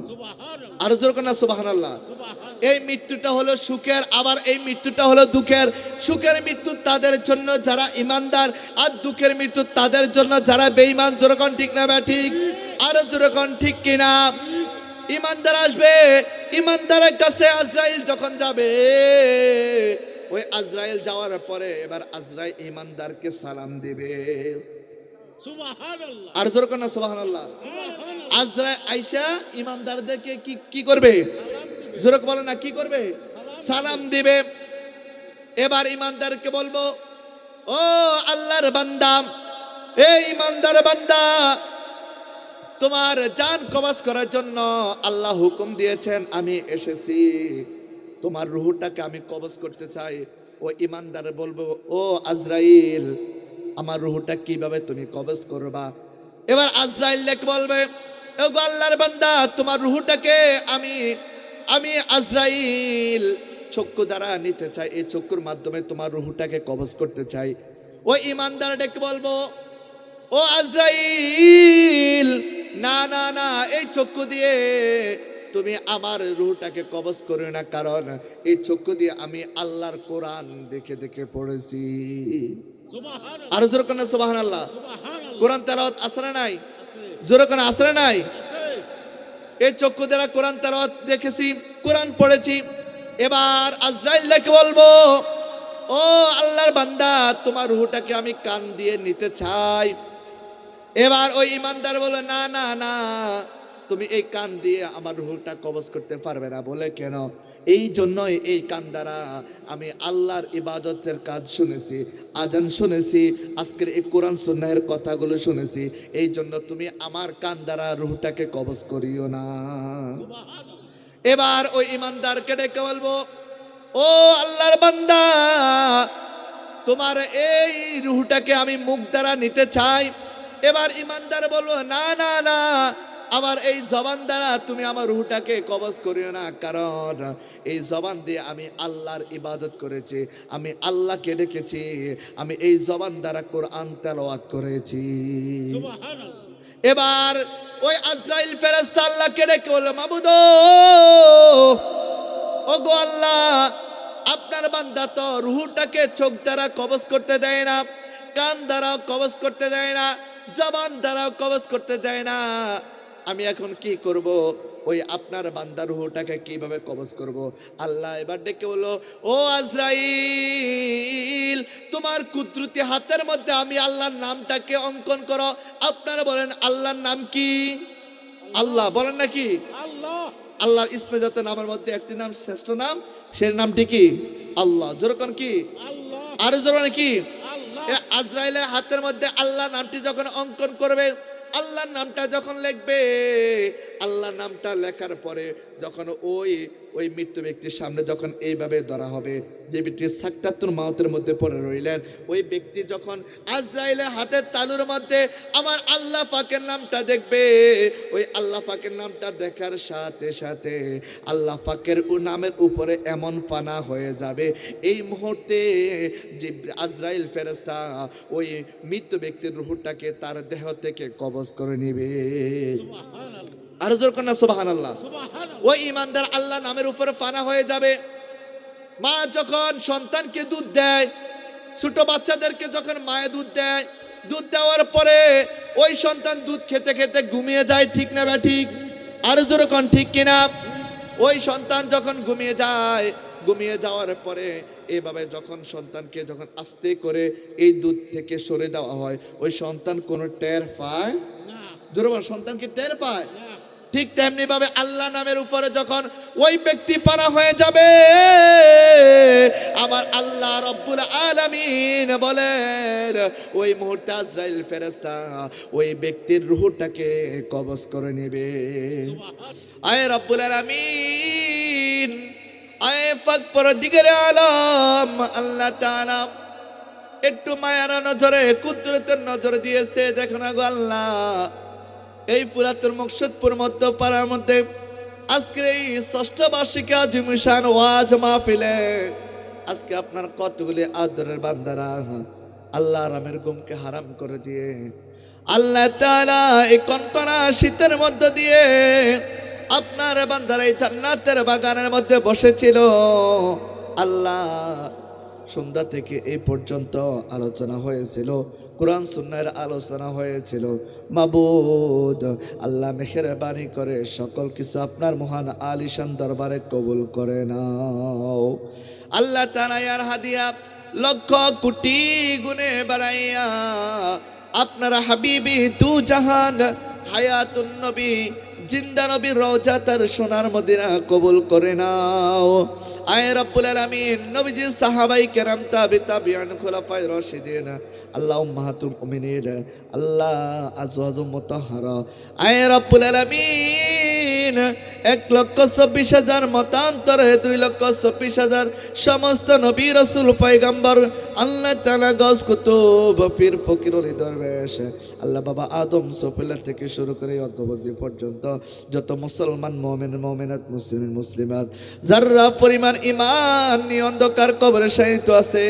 সুবহানাল্লাহ আর যেরকম না সুবহানাল্লাহ। সুবহানাল্লাহ এই মৃত্যুটা হলো সুখের, আবার এই মৃত্যুটা হলো দুঃখের। সুখের মৃত্যু তাদের জন্য যারা ইমানদার, আর দুঃখের মৃত্যু তাদের জন্য যারা বেঈমান। যেরকম ঠিক না ঠিক? আরো যেরকম ঠিক কিনা? ইমানদার আসবে, ইমানদারের কাছে আজরাইল যখন যাবে, ওই আজরাইল যাওয়ার পরে এবার আজরাইল ইমানদারকে সালাম দিবে। সুবহানাল্লাহ আর যেরকম না সুবহানাল্লাহ। সুবহানাল্লাহ আজরাইল আইসা ইমানদারদেরকে কি করবে? যেরকম বলে না, কি করবে? সালাম দিবে। এবার ইমানদারকে বলবো, ও আল্লাহর বান্দা, এই ইমানদার বান্দা, তোমার জান কবজ করার জন্য আল্লাহ হুকুম দিয়েছেন, আমি এসেছি, তোমার রুহটাকে আমি কবজ করতে চাই। ও ইমানদার বলবো, ও আজরাইল, আমার রুহটা কিভাবে তুমি কবজ করবা? এবার আজরাইল বলবে, ও গো আল্লাহর বান্দা, তোমার রুহটাকে আমি আজরাইল চক্ষু দ্বারা নিতে চাই, এই চক্ষুর মাধ্যমে তোমার রুহটাকে কবজ করতে চাই। ওই ইমানদার ডেকে বলবো, ও আজরাইল, না না না, এই চক্ষু দিয়ে তুমি আমার রুহটাকে কবজ করো না, কারণ এই চক্ষু দিয়ে আমি আল্লাহর কোরআন দেখে দেখে পড়েছি। সুবহানাল্লাহ আর যেরকম না সুবহানাল্লাহ। সুবহানাল্লাহ কোরআন তেলাওয়াত আসরে নাই? আছে যেরকম আসরে নাই? আছে এই চক্ষু দ্বারা কোরআন তেলাওয়াত দেখেছি, কোরআন পড়েছি। এবার আজরাইল দেখে বলবো, ও আল্লাহর বান্দা, তোমার রুহটাকে আমি কান দিয়ে নিতে চাই। এবার ওই ইমানদার বলল, না না না, তুমি এই কান দিয়ে আমার রুহটা কবজ করতে পারবে না। বলে কেন? এই জন্যই এই কান দ্বারা আমি আল্লাহর ইবাদতের কাজ শুনেছি, আজান শুনেছি, আজকের এই কোরআন সুন্নাহের কথাগুলো শুনেছি। এই জন্য তুমি আমার কান দ্বারা রুহটাকে কবজ করিও না। সুবহানাল্লাহ এবার ওই ইমানদারকে ডেকে বলবো, ও আল্লাহর বান্দা, তোমার এই রুহটাকে আমি মুখ দ্বারা নিতে চাই। এবার ইমানদার বলবো, না না না, আমার এই জবান দ্বারা তুমি আমার রুহটাকে কবজ করিও না, কারণ এই জবান দিয়ে আমি আল্লাহর ইবাদত করেছি, আমি আল্লাহকে ডেকেছি, আমি এই জবান দ্বারা কোরআন তেলাওয়াত করেছি। সুবহানাল্লাহ। এবার ওই আজরাইল ফেরেশতা আল্লাহকে ডেকে বলল, মাবুদ ও গো আল্লাহ, আপনার বান্দা তো রুহটাকে চোখ দ্বারা কবজ করতে দেয় না, কান দ্বারাও কবজ করতে দেয় না, জবান দ্বারাও কবজ করতে দেয় না, আমি এখন কি করব? ওই আপনার বান্দার রুহটাকে কিভাবে কবজ করব? আল্লাহ এবার ডেকে বললো, ও আজরাইল, তোমার কুদরতি হাতের মধ্যে আমি আল্লাহর নামটাকে অঙ্কন করো। আপনারা বলেন আল্লাহর নাম কি? আল্লাহ বলেন নাকি? আল্লাহ। আল্লাহর ইসমে যত নামের মধ্যে একটি নাম শ্রেষ্ঠ নাম, সেই নামটি কি? আল্লাহ। যেরকম কি? আল্লাহ। আর জোরে কি? আল্লাহ। এ আজরাইলের হাতের মধ্যে আল্লাহ নামটি যখন অঙ্কন করবে, আল্লাহর নামটা যখন লিখবে, আল্লাহ নামটা লেখার পরে যখন ওই ওই মৃত্যু ব্যক্তির সামনে যখন এইভাবে ধরা হবে, যে ব্যক্তি সাকরাতুল মাউতের মধ্যে পড়ে রইলেন, ওই ব্যক্তি যখন আজরাইলের হাতের তালুর মধ্যে আমার আল্লাহ পাকের নামটা দেখবে, ওই আল্লাহ পাকের নামটা দেখার সাথে সাথে আল্লাহ পাকের নামের উপরে এমন ফানা হয়ে যাবে, এই মুহূর্তে যে আজরাইল ফেরেশতা ওই মৃত্যু ব্যক্তির রূহটাকে তার দেহ থেকে কবজ করে নেবে। সুবহানাল্লাহ। আর জোর কন্যা সুবহানাল্লাহ। সুবহানাল্লাহ। ওই ইমানদার আল্লাহ নামের উপরে ফানা হয়ে যাবে। মা যখন সন্তানকে দুধ দেয়, ছোট বাচ্চাদেরকে যখন মায়ে দুধ দেয়, দুধ দেওয়ার পরে ওই সন্তান দুধ খেতে খেতে ঘুমিয়ে যায়, ঠিক না বা ঠিক? আর জোর কোন ঠিক কিনা? ওই সন্তান যখন ঘুমিয়ে যায়, ঘুমিয়ে যাওয়ার পরে এইভাবে যখন সন্তানকে যখন আস্তে করে এই দুধ থেকে সরে দেওয়া হয়, ওই সন্তান কোনো টের পায় না। জোরে বল, সন্তান কি টের পায়? না। ঠিক তেমনি ভাবে আল্লাহ নামের উপরে যখন ওই ব্যক্তি ফানা হয়ে যাবে, আমার আল্লাহ রব্বুল আলামিন বলেন, ওই মুহূর্তে আজরাইল ফেরেশতা ওই ব্যক্তির রূহটাকে কবজ করে নেবে। সুবহানাল্লাহ। আয় রব্বুল আলামিন, আয় পাক পরদিগার আলম আল্লাহ তাআলা একটু মায়ার নজরে, কুদরতের নজর দিয়েছে। দেখো না গো আল্লাহ, এই পুরাতন মকসুদপুর মধ্যপাড়ার মধ্যে আজকের এই ষষ্ঠ বার্ষিকী আজিমুশান ওয়াজ মাহফিলে আজকে আপনার কতগুলি আদরের বান্দারা আল্লাহ রামের গুমকে হারাম করে দিয়ে আল্লাহ তাআলা এই কনকনা শীতের মধ্য দিয়ে আপনার বান্দারা এই জান্নাতের বাগানের মধ্যে বসেছিল। আল্লাহ সন্ধ্যা থেকে এই পর্যন্ত আলোচনা হয়েছিল, কোরআন সুন্নাহর আলোচনা হয়েছিল। মাবুদ আল্লাহ মেহেরবানি করে সকল কিছু আপনার মহান আলিশান দরবারে কবুল করে নাও। আল্লাহ তাআলা ইয়ার হাদিয়া লক্ষ কোটি গুণে বাড়াইয়া আপনার হাবিবি তু জাহান হায়াতুন নবী জিন্দা নবীর রওজা তার সোনার মদিনা কবুল করে নাও। আয় রব্বুল আলামিন, নবীজির সাহাবাই কেরাম, তাবিঈন, খুলাফায়ে রাশিদিন, আল্লাহ উম্মাহাতুল মুমিনিন, আল্লাহ আজওয়াজুম মুতাহহারা, আয় রব্বুল আলামিন 1,24,000 মতান্তরে 2,24,000 সমস্ত নবী রাসূল পয়গম্বর আল্লাহ তাআলা গজ কুতুব পীর ফকির ওলি দরবেশ আল্লাহ বাবা আদম সফিলা থেকে শুরু করে অদ্যবধি পর্যন্ত যত মুসলমান মুমিন মুমিনাত মুসলিম মুসলিমাত যারা পরিমাণ ঈমান নিয়ে অন্ধকার কবরে শায়িত আছে,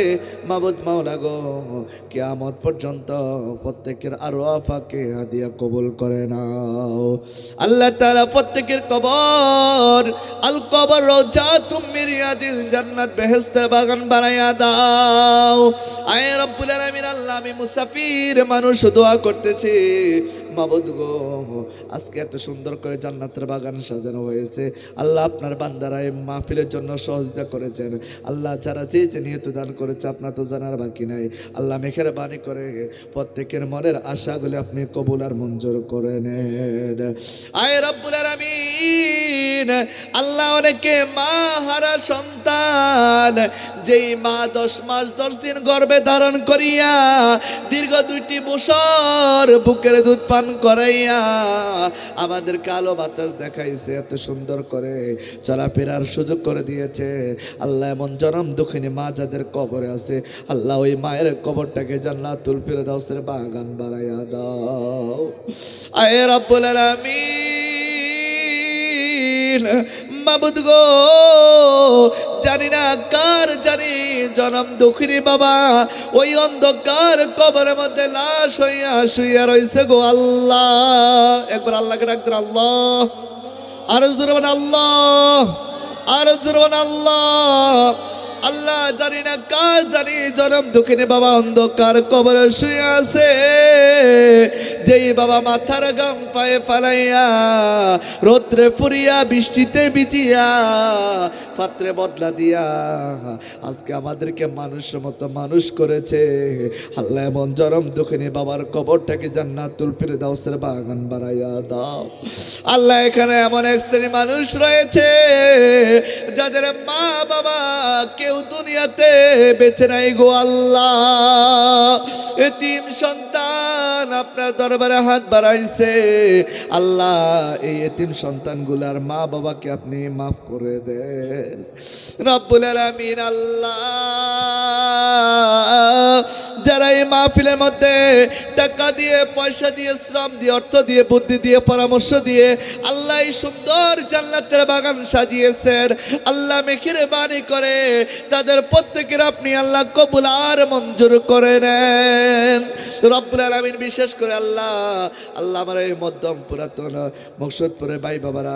মাবুদ মাওলা গো, কিয়ামত পর্যন্ত প্রত্যেকের আরওয়াহ পাকে হাদিয়া কবুল করে নাও। আল্লাহ তাআলা প্রত্যেকের কবর আল কবর রওজাতুম মিন রিয়াদিল জান্নাত, বেহেশতের বাগান বানায়া দাও। আয় রব্বুল আলামিন, আল্লাহ আমি মুসাফির মানুষ দোয়া করতেছি, মাবুদ গো, আজকে এত সুন্দর করে জান্নাতের বাগান সাজানো হয়েছে। আল্লাহ আপনার বান্দারা এই মাহফিলের জন্য সহযোগিতা করেছেন। আল্লাহ যারা চেয়েছে নিয়ত দান করেছে, আপনার তো জানার বাকি নাই। আল্লাহ মেহেরবানি করে প্রত্যেকের মনের আশাগুলি আপনি কবুল আর মঞ্জুর করে নেন। আয় রব্বুল আলামিন, আল্লাহ অনেকে মা হারা সন্তান, যেই মা 10 মাস 10 দিন গর্ভে ধারণ করিয়া দীর্ঘ 2টি বছর বুকের দুধ পান করাইয়া আমাদের কালো বাতাস দেখাইছে, এত সুন্দর করে চলাফেরার সুযোগ করে দিয়েছে। আল্লাহ এমন জনম দুঃখিনী মা যাদের কবরে আছে, আল্লাহ ওই মায়ের কবরটাকে জান্নাতুল ফিরদাউসের বাগান বানাইয়া দাও। আয় রব্বুল আলামিন, আলামিন মাবুদ গো, জানি না কার জানি জনম দুঃখিনী বাবা ওই অন্ধকার কবরের মধ্যে লাশ হইয়া শুইয়া রইছে গো আল্লাহ। একবার আল্লাহকে ডাক দেন আল্লাহ, আরো জোরে বলেন আল্লাহ, আরো জোরে বলেন আল্লাহ। আল্লাহ জানি না কার জানি জনম দুঃখিনী বাবা অন্ধকার কবরে শুয়ে আছে, যেই বাবা মাথার গাম পায়ে ফালাইয়া রোদ্রে ফুরিয়া বৃষ্টিতে ভিজিয়া পাত্রে বদলা দিয়া আজকে আমাদেরকে মানুষের মতো মানুষ করেছে। আল্লাহ এমন জনম দুঃখিনী বাবার কবরটাকে জান্নাতুল ফিরদাউসের বাগান বানাইয়া দাও আল্লাহ। এখানে এমন এক শ্রেণী মানুষ রয়েছে যাদের মা বাবা কেউ দুনিয়াতে বেঁচে নাই গো আল্লাহ। এতিম সন্তান আপনার দরবারে হাত বাড়াইছে আল্লাহ, এই এতিম সন্তানগুলার মা বাবাকে আপনি মাফ করে দেন রব্বুল আলামিন। আল্লাহ যারা এই মাহফিলের মধ্যে টাকা দিয়ে পয়সা দিয়ে শ্রম দিয়ে অর্থ দিয়ে বুদ্ধি দিয়ে পরামর্শ দিয়ে আল্লাহ এই সুন্দর জান্নাতের বাগান সাজিয়েছেন আল্লাহ মেহেরবানি করে তাদের প্রত্যেকের আপনি আল্লাহ কবুল আর মঞ্জুর করে নেন রব্বুল আলামিন। বিশেষ করে আল্লাহ আল্লাহ আমার এই মধ্যম পুরাতন মকসুদপুরে ভাই বাবারা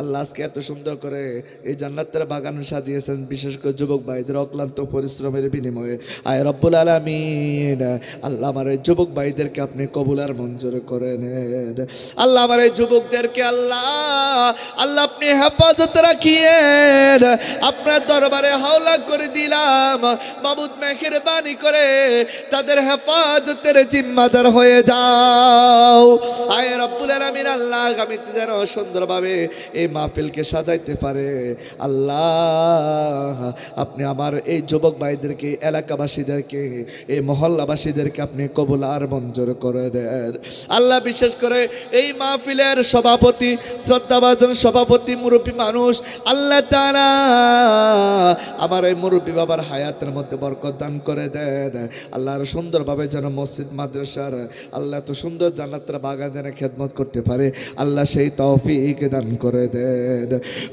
আল্লাহ আজকে এত সুন্দর করে এই জান্নাতের বাগান সাজিয়েছেন, বিশেষ করে যুবক ভাইদের অক্লান্ত পরিশ্রমের বিনিময়ে। আয় রব্বুল আলামিন আল্লাহ আমার এই যুবক ভাইদেরকে আপনি কবুল আর মঞ্জুর করে নেন আল্লাহ। আমার এই যুবকদেরকে আল্লাহ আল্লাহ আপনি হেফাজত রাখিয়েন, আপনার দরবারে হাওলা করে দিলাম মাবুদ মেহেরবানি করে তাদের হেফাজতের জিম্মাদার হয়ে যাও। আয় রব্বুল আলামিন আল্লাহ আগামীতে যেন সুন্দরভাবে এই মাহফিলকে সাজাইতে পারে আল্লাহ। আপনি আমার এই যুবক ভাইদেরকে এলাকাবাসীদেরকে এই মহল্লাবাসীদেরকে আপনি কবুল আর মঞ্জুর করে দেন আল্লাহ। বিশেষ করে এই মাহফিলের সভাপতি শ্রদ্ধাভাজন সভাপতি মুরব্বী মানুষ আল্লাহ তাআলা আমার এই মুরব্বী বাবার হায়াতের মধ্যে বরকত দান করে দেন আল্লাহ। আর সুন্দরভাবে যেন মসজিদ মাদ্রাসার আল্লাহ এত সুন্দর জান্নাতের বাগান যেন খেদমত করতে পারে আল্লাহ, সেই তৌফিক দান করে দেন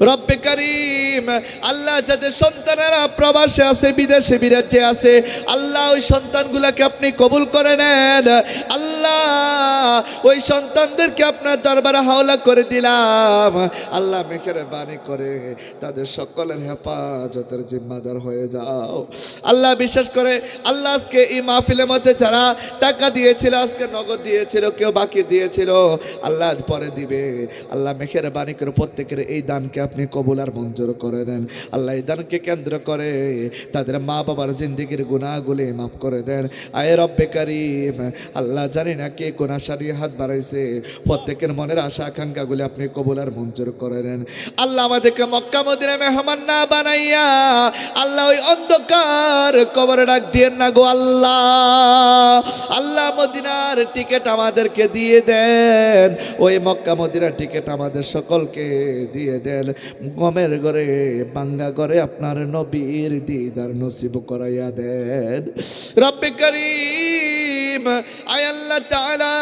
রব্বে কারীম। আল্লাহ যাদের সন্তানেরা প্রবাসে আছে বিদেশে বিরাজ্যে আছে আল্লাহ ওই সন্তানগুলোকে আপনি কবুল করে নেন আল্লাহ। ওই সন্তানদেরকে আপনার দরবারে হাওলা করে দিলাম আল্লাহ, মেহেরবানি করে তাদের সকলের হেফাজতের জিম্মাদার হয়ে যাও আল্লাহ। বিশেষ করে আল্লাহ আজকে এই মাহফিলের মধ্যে যারা টাকা দিয়েছিল, আজকে নগদ দিয়েছিল, কেউ বাকি দিয়েছিল আল্লাহ পরে দিবে আল্লাহ, মেহেরবানি করে প্রত্যেকের এই দানকে আপনি কবুল আর মঞ্জুর করে দেন আল্লাহ। এই দানকে কেন্দ্র করে তাদের মা বাবার জিন্দেগির গুনাহগুলি মাফ করে দেন আয় রব্বে কারীম। আল্লাহ জানি না কে কোন আশা দিয়ে হাত বাড়াইছে, প্রত্যেকের মনের আশা আকাঙ্ক্ষাগুলি আপনি কবুল আর মঞ্জুর করে দেন আল্লাহ। আমাদেরকে মক্কা মদিনা মেহমান না বানাইয়া আল্লাহ ওই অন্ধকার কবরে ডাক দিয়েন না গো আল্লাহ। আল্লাহ মদিনার টিকিট আমাদেরকে দিয়ে দেন, ওই মক্কা মদিনার টিকিট আমাদের সকলকে দিয়ে দেন। গমের ঘরে বাঙ্গা ঘরে আপনার নবীর দিদার নসিব করাইয়া দেন রব্বে কারীম। আয় আল্লাহ তাআলা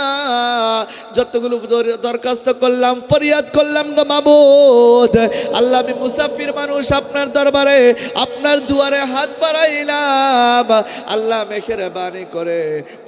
যতগুলো দরখাস্ত করলাম ফরিয়াদ করলাম গো মাবুদ আল্লাহ, আমি মুসাফির মানুষ আপনার দরবারে আপনার দুয়ারে হাত বাড়াইলাম আল্লাহ, মেহেরবানি করে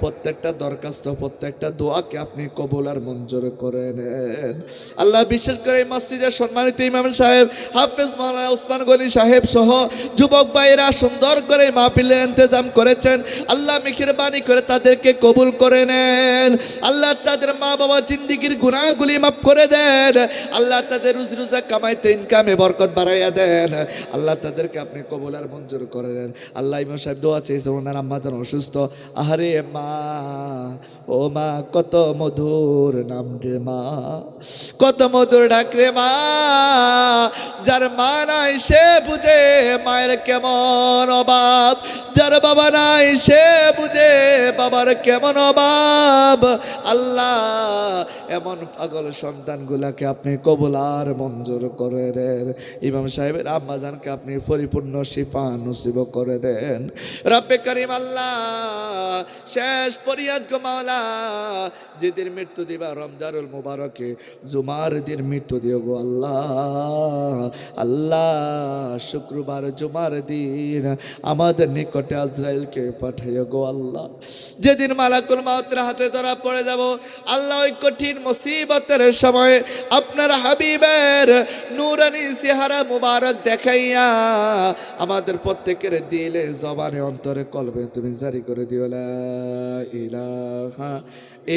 প্রত্যেকটা দরখাস্ত প্রত্যেকটা দোয়াকে আপনি কবুল আর মঞ্জুর করে নেন আল্লাহ। বিশেষ করে এই মসজিদের সম্মানিত ইমাম সাহেব হাফেজ মাওলানা ওসমান গনি সাহেব সহ যুবক ভাইরা সুন্দর করে মাহফিলের ইন্তজাম করেছেন আল্লাহ, মেহেরবানি করে তাদেরকে কবুল করে নেন আল্লাহ। তাদের মা বাবা জিন্দেগির গুনাহগুলি মাফ করে দেন আল্লাহ, তাদের রুজি রোজা কামাইতে ইনকামে বরকত বাড়াইয়া দেন আল্লাহ, তাদেরকে আপনি কবুল আর মঞ্জুর করে দেন আল্লাহ। ইমাম সাহেব দোয়া চেয়েছে ওনার আম্মা যেন অসুস্থ, আহারে মা ও মা কত মধুর নাম রে মা, কত মধুর ডাক রে মা, যার মা নাই সে বুঝে মায়ের কেমন অভাব, যার বাবা নাই সে বুঝে বাবার কেমন অভাব আল্লাহ। এমন পাগল সন্তানগুলাকে আপনি কবুল আর মঞ্জুর করে দেন। ইমাম সাহেবের আম্মাজানকে আপনি পরিপূর্ণ শিফা নসিব করে দেন। রব্বে করিম আল্লাহ, শেষ ফরিয়াদ গো মাওলা, যেদিন মৃত্যু দিবা রমজানুল মুবারকে জুমার দিন মৃত্যু দিও গো আল্লাহ। আল্লাহ, শুক্রবার জুমার দিন আমাদের নিকটে আজরাইলকে পাঠাইও গো আল্লাহ। যেদিন মালাকুল মাউতের হাতে ধরা পড়ে যাব আল্লাহ, ওই কঠিন মুসিবতের সময় আপনার হাবিবের নূরানি চেহারা মুবারক দেখাইয়া আমাদের প্রত্যেকের দিলে জবানে অন্তরে কলবে তুমি জারি করে দিও লা ইলাহা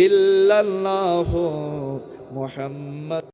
ইল্লাল্লাহু মুহাম্মদ।